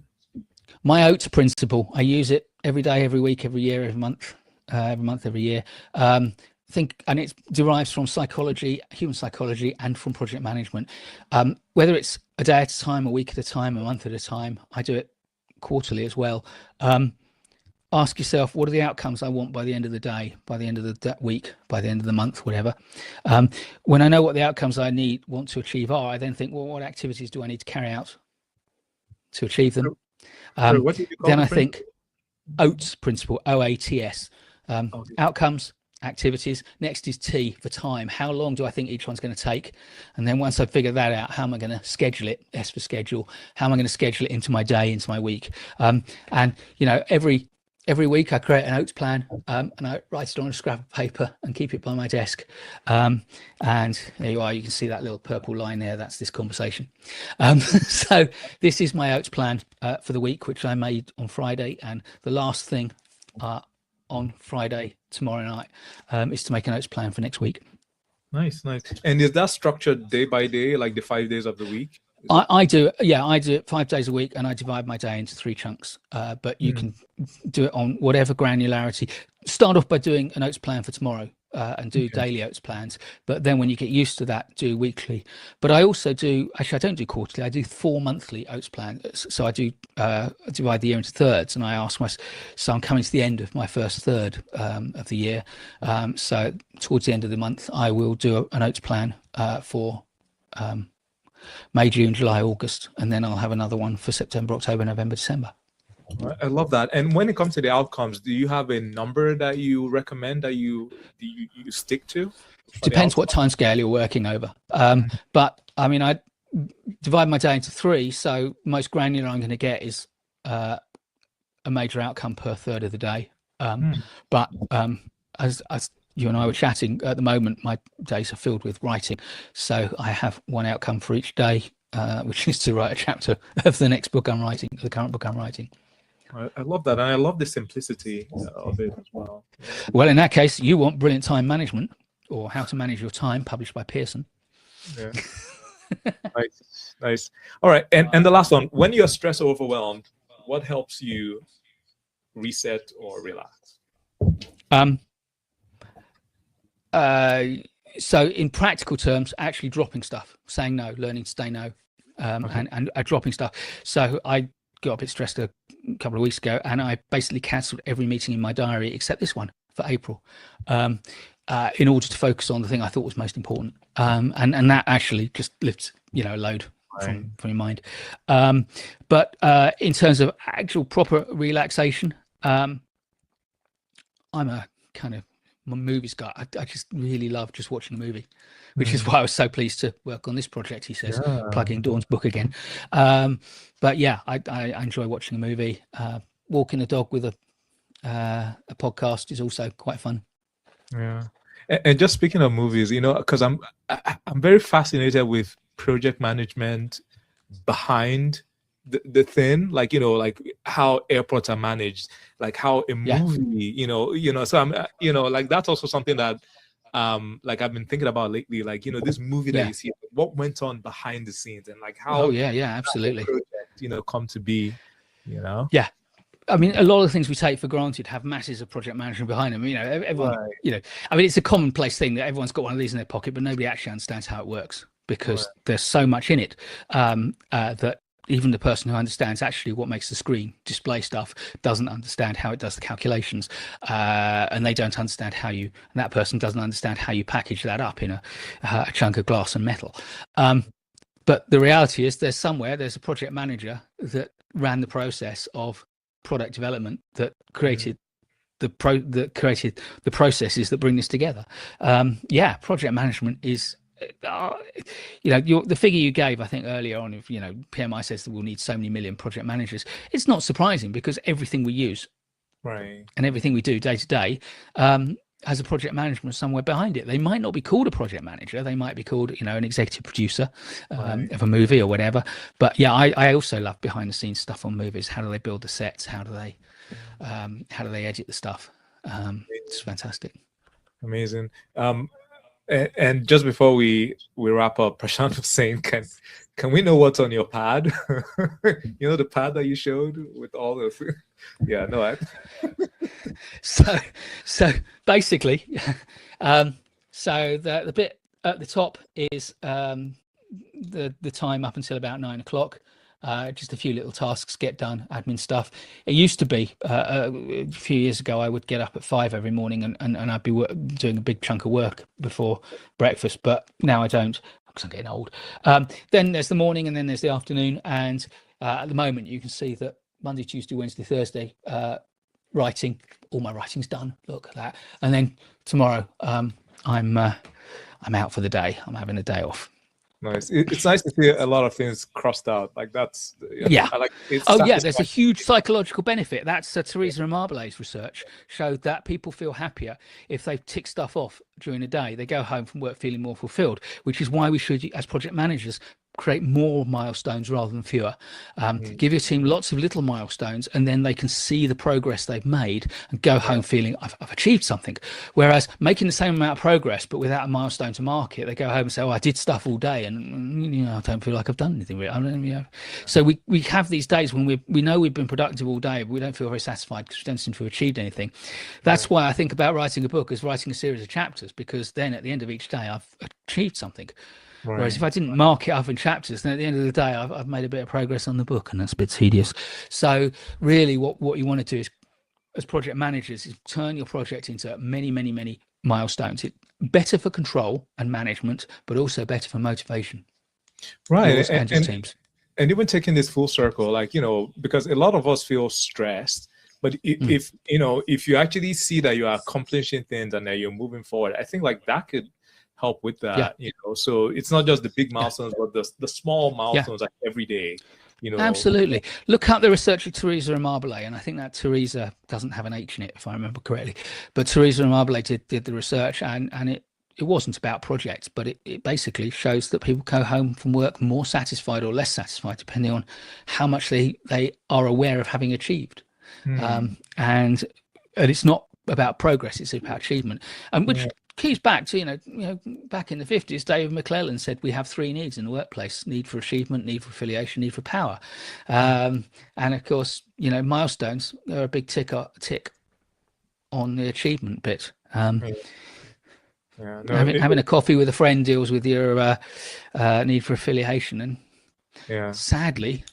My OATS principle. I use it every day, every week, every year, every month, every year. And it derives from psychology, human psychology, and from project management. Whether it's a day at a time, a week at a time, a month at a time, I do it quarterly as well. Ask yourself, what are the outcomes I want by the end of the day, by the end of the week, by the end of the month, whatever. When I know what the outcomes I want to achieve are, I then think, well, what activities do I need to carry out to achieve them? What did you call then I think OATS principle, OATS, outcomes, activities. Next is T for time. How long do I think each one's going to take? And then once I figure that out, how am I going to schedule it? S for schedule. How am I going to schedule it into my day, into my week? And every every week I create a notes plan, and I write it on a scrap of paper and keep it by my desk. And there you are. You can see that little purple line there. That's this conversation. So this is my notes plan for the week, which I made on Friday. And the last thing on Friday, tomorrow night, is to make a notes plan for next week. Nice. And is that structured day by day, like the 5 days of the week? I do it 5 days a week, and I divide my day into 3 chunks. But you can do it on whatever granularity. Start off by doing a notes plan for tomorrow, and do daily notes plans. But then when you get used to that, do weekly. But I also do, actually I don't do quarterly, I do 4 monthly notes plans. So I do divide the year into thirds, and I ask myself, so I'm coming to the end of my first third of the year. So towards the end of the month, I will do a notes plan for May, June, July, August, and then I'll have another one for September, October, November, December. I love that. And when it comes to the outcomes, do you have a number that you recommend that you stick to? Depends what time scale you're working over. But I mean, I divide my day into 3. So most granular I'm going to get is a major outcome per third of the day. But as you and I were chatting, at the moment, my days are filled with writing. So I have 1 outcome for each day, which is to write a chapter of the next book I'm writing, the current book I'm writing. I love that. And I love the simplicity of it as well. Well, in that case, you want Brilliant Time Management, or How to Manage Your Time, published by Pearson. Yeah. Nice. All right. And the last one, when you're stressed or overwhelmed, what helps you reset or relax? So in practical terms, actually dropping stuff, saying no, learning to say no, and dropping stuff. So I got a bit stressed a couple of weeks ago, and I basically cancelled every meeting in my diary except this one for April, in order to focus on the thing I thought was most important. And that actually just lifts, a load from your mind. But in terms of actual proper relaxation, I'm a kind of movies guy. I just really love just watching a movie, which is why I was so pleased to work on this project. He says, plugging Dawn's book again. But yeah, I enjoy watching a movie. Walking the dog with a podcast is also quite fun. Yeah. And just speaking of movies, because I'm very fascinated with project management behind the thing, like how airports are managed, like how a movie, so I'm like that's also something that like I've been thinking about lately, like this movie that you see, what went on behind the scenes, and like how absolutely project, come to be, I mean, a lot of the things we take for granted have masses of project management behind them. Everyone, I mean, it's a commonplace thing that everyone's got one of these in their pocket, but nobody actually understands how it works, because there's so much in it that even the person who understands actually what makes the screen display stuff doesn't understand how it does the calculations, and they don't understand how and that person doesn't understand how you package that up in a chunk of glass and metal. But the reality is there's a project manager that ran the process of product development that created the processes that bring this together. Project management is the figure you gave, I think earlier on, if PMI says that we'll need so many million project managers, it's not surprising, because everything we use and everything we do day to day has a project management somewhere behind it. They might not be called a project manager, they might be called an executive producer of a movie or whatever. But I also love behind the scenes stuff on movies. How do they build the sets? How do they edit the stuff? It's fantastic. Amazing. And just before we wrap up, Prashant was saying, can we know what's on your pad? The pad that you showed with all the So basically, so the bit at the top is the time up until about 9 o'clock. Just a few little tasks get done, admin stuff. It used to be a few years ago, I would get up at 5 every morning and I'd be doing a big chunk of work before breakfast, but now I don't, because I'm getting old. Then there's the morning, and then there's the afternoon, and at the moment you can see that Monday, Tuesday, Wednesday, Thursday, writing, all my writing's done. Look at that. And then tomorrow, I'm out for the day. I'm having a day off. Nice. It's nice to see a lot of things crossed out. Like that's, Yeah. I like it's Oh yeah, there's a satisfying. huge psychological benefit. That's Teresa Amabile's research showed that people feel happier if they tick stuff off during the day. They go home from work feeling more fulfilled, which is why we should, as project managers, create more milestones rather than fewer. Give your team lots of little milestones, and then they can see the progress they've made and go home feeling I've achieved something. Whereas making the same amount of progress but without a milestone to mark it, they go home and say, "Oh, I did stuff all day, and I don't feel like I've done anything." So we have these days when we know we've been productive all day, but we don't feel very satisfied because we don't seem to have achieved anything. That's why I think about writing a book as writing a series of chapters, because then at the end of each day, I've achieved something. Right. Whereas if I didn't mark it up in chapters, then at the end of the day, I've made a bit of progress on the book, and that's a bit tedious. So really what you want to do is, as project managers, is turn your project into many, many, many milestones. It's better for control and management, but also better for motivation. Right. And teams. And even taking this full circle, like, because a lot of us feel stressed, but if you actually see that you are accomplishing things and that you're moving forward, I think like that could help with that. So it's not just the big milestones, but the small milestones like every day. Absolutely. Look up the research of Teresa Amabile, and I think that Teresa doesn't have an H in it, if I remember correctly. But Teresa Amabile did the research, and it wasn't about projects, but it basically shows that people go home from work more satisfied or less satisfied, depending on how much they are aware of having achieved. And it's not about progress; it's about achievement, and which keys back to back in the 50s, David McClellan said we have three needs in the workplace: need for achievement, need for affiliation, need for power. And of course, milestones are a big tick on the achievement bit. Having a coffee with a friend deals with your need for affiliation, and sadly,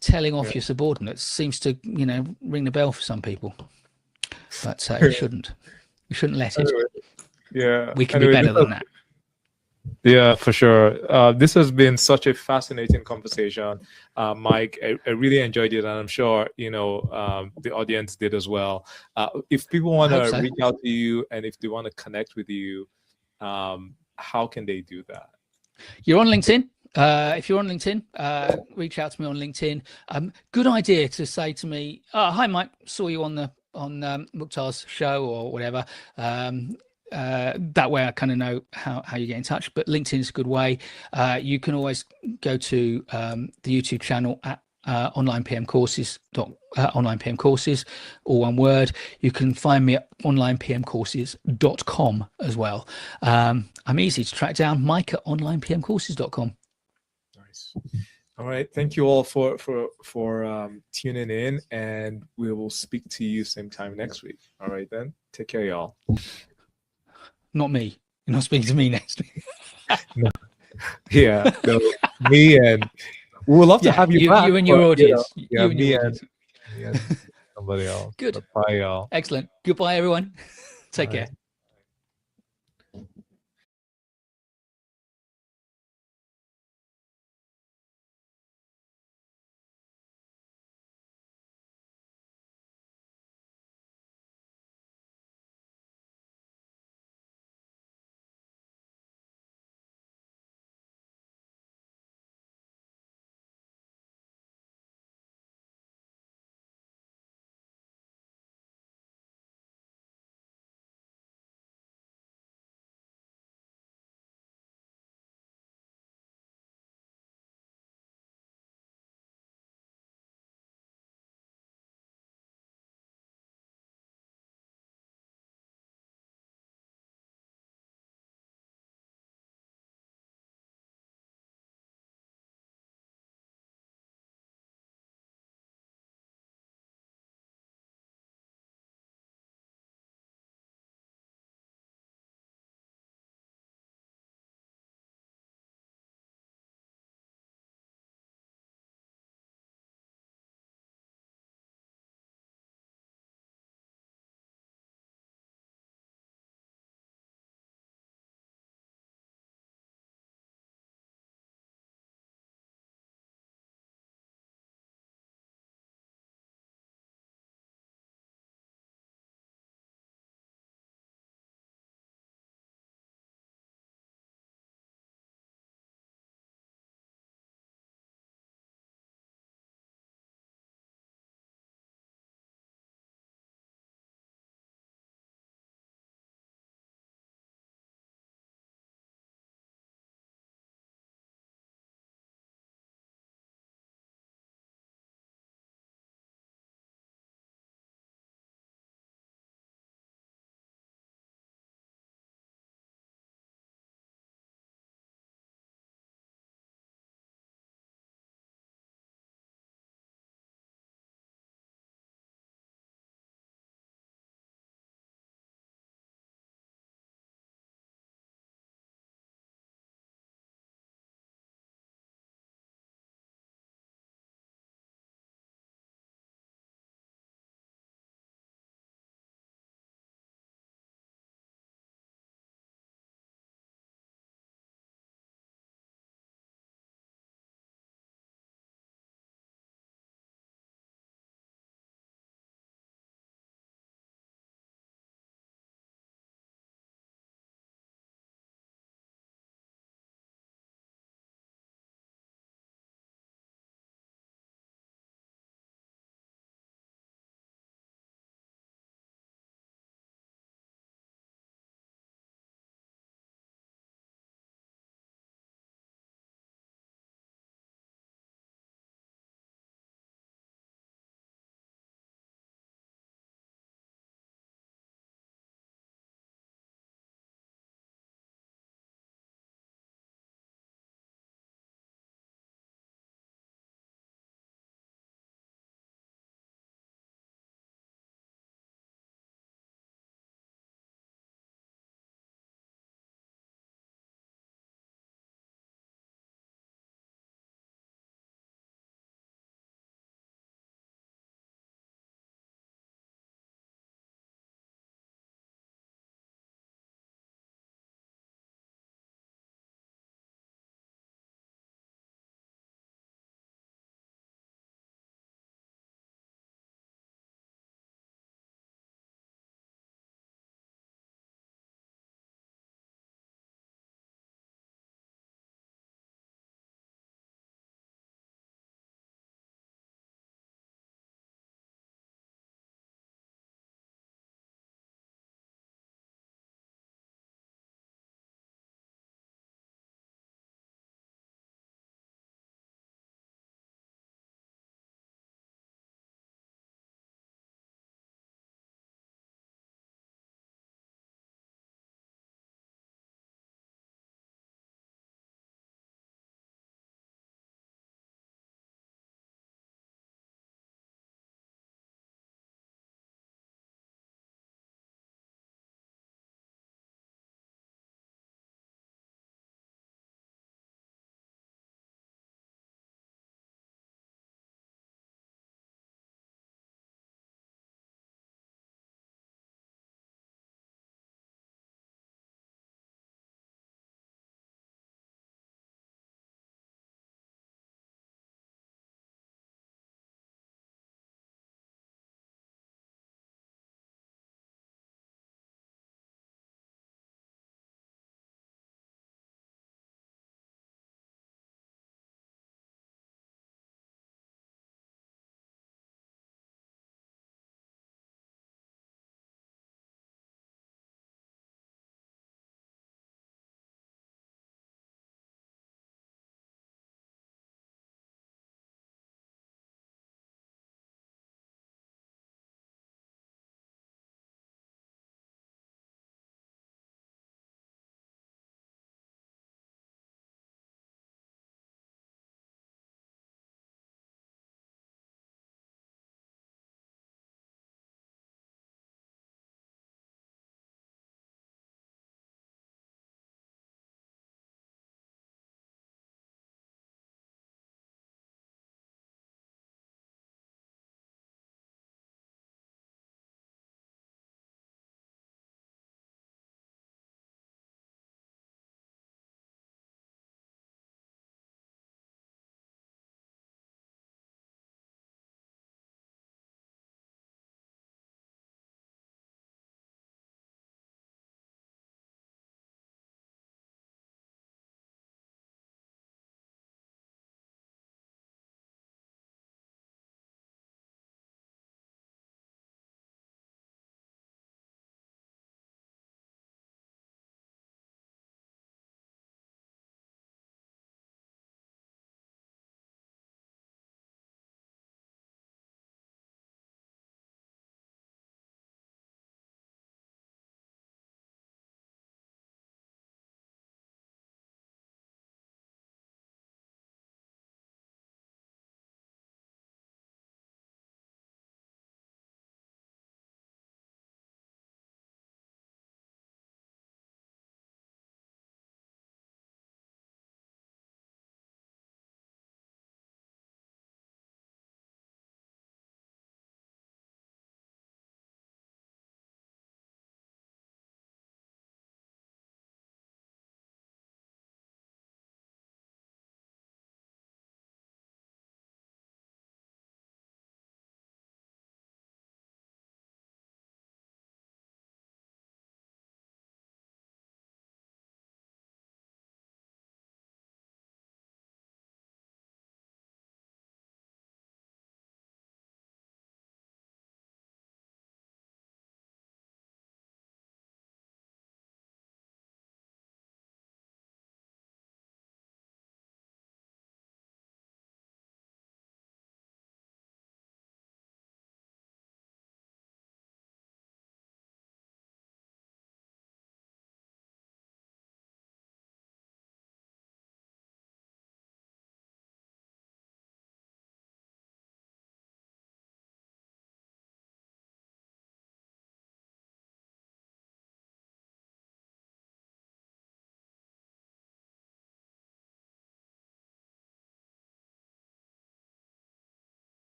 telling off your subordinates seems to ring the bell for some people, but it shouldn't. We shouldn't let it. We can be better than that. Yeah, for sure. This has been such a fascinating conversation, Mike. I really enjoyed it, and I'm sure the audience did as well. If people want to reach out to you and if they want to connect with you, how can they do that? You're on LinkedIn. If you're on LinkedIn, reach out to me on LinkedIn. Good idea to say to me, "Hi, Mike. Saw you on Mukhtar's show," or whatever. That way I kind of know how you get in touch, but LinkedIn is a good way. You can always go to the YouTube channel at online PM courses, all one word. You can find me at onlinepmcourses.com as well. I'm easy to track down, Mike at onlinepmcourses.com. Nice. All right, thank you all for tuning in, and we will speak to you same time next week. All right then, take care, y'all. Not me. You're not speaking to me next week. No. Yeah, no, me, and we would love to have you back. You and your audience. Me and somebody else. Good. Bye, y'all. Excellent. Goodbye, everyone. Take care.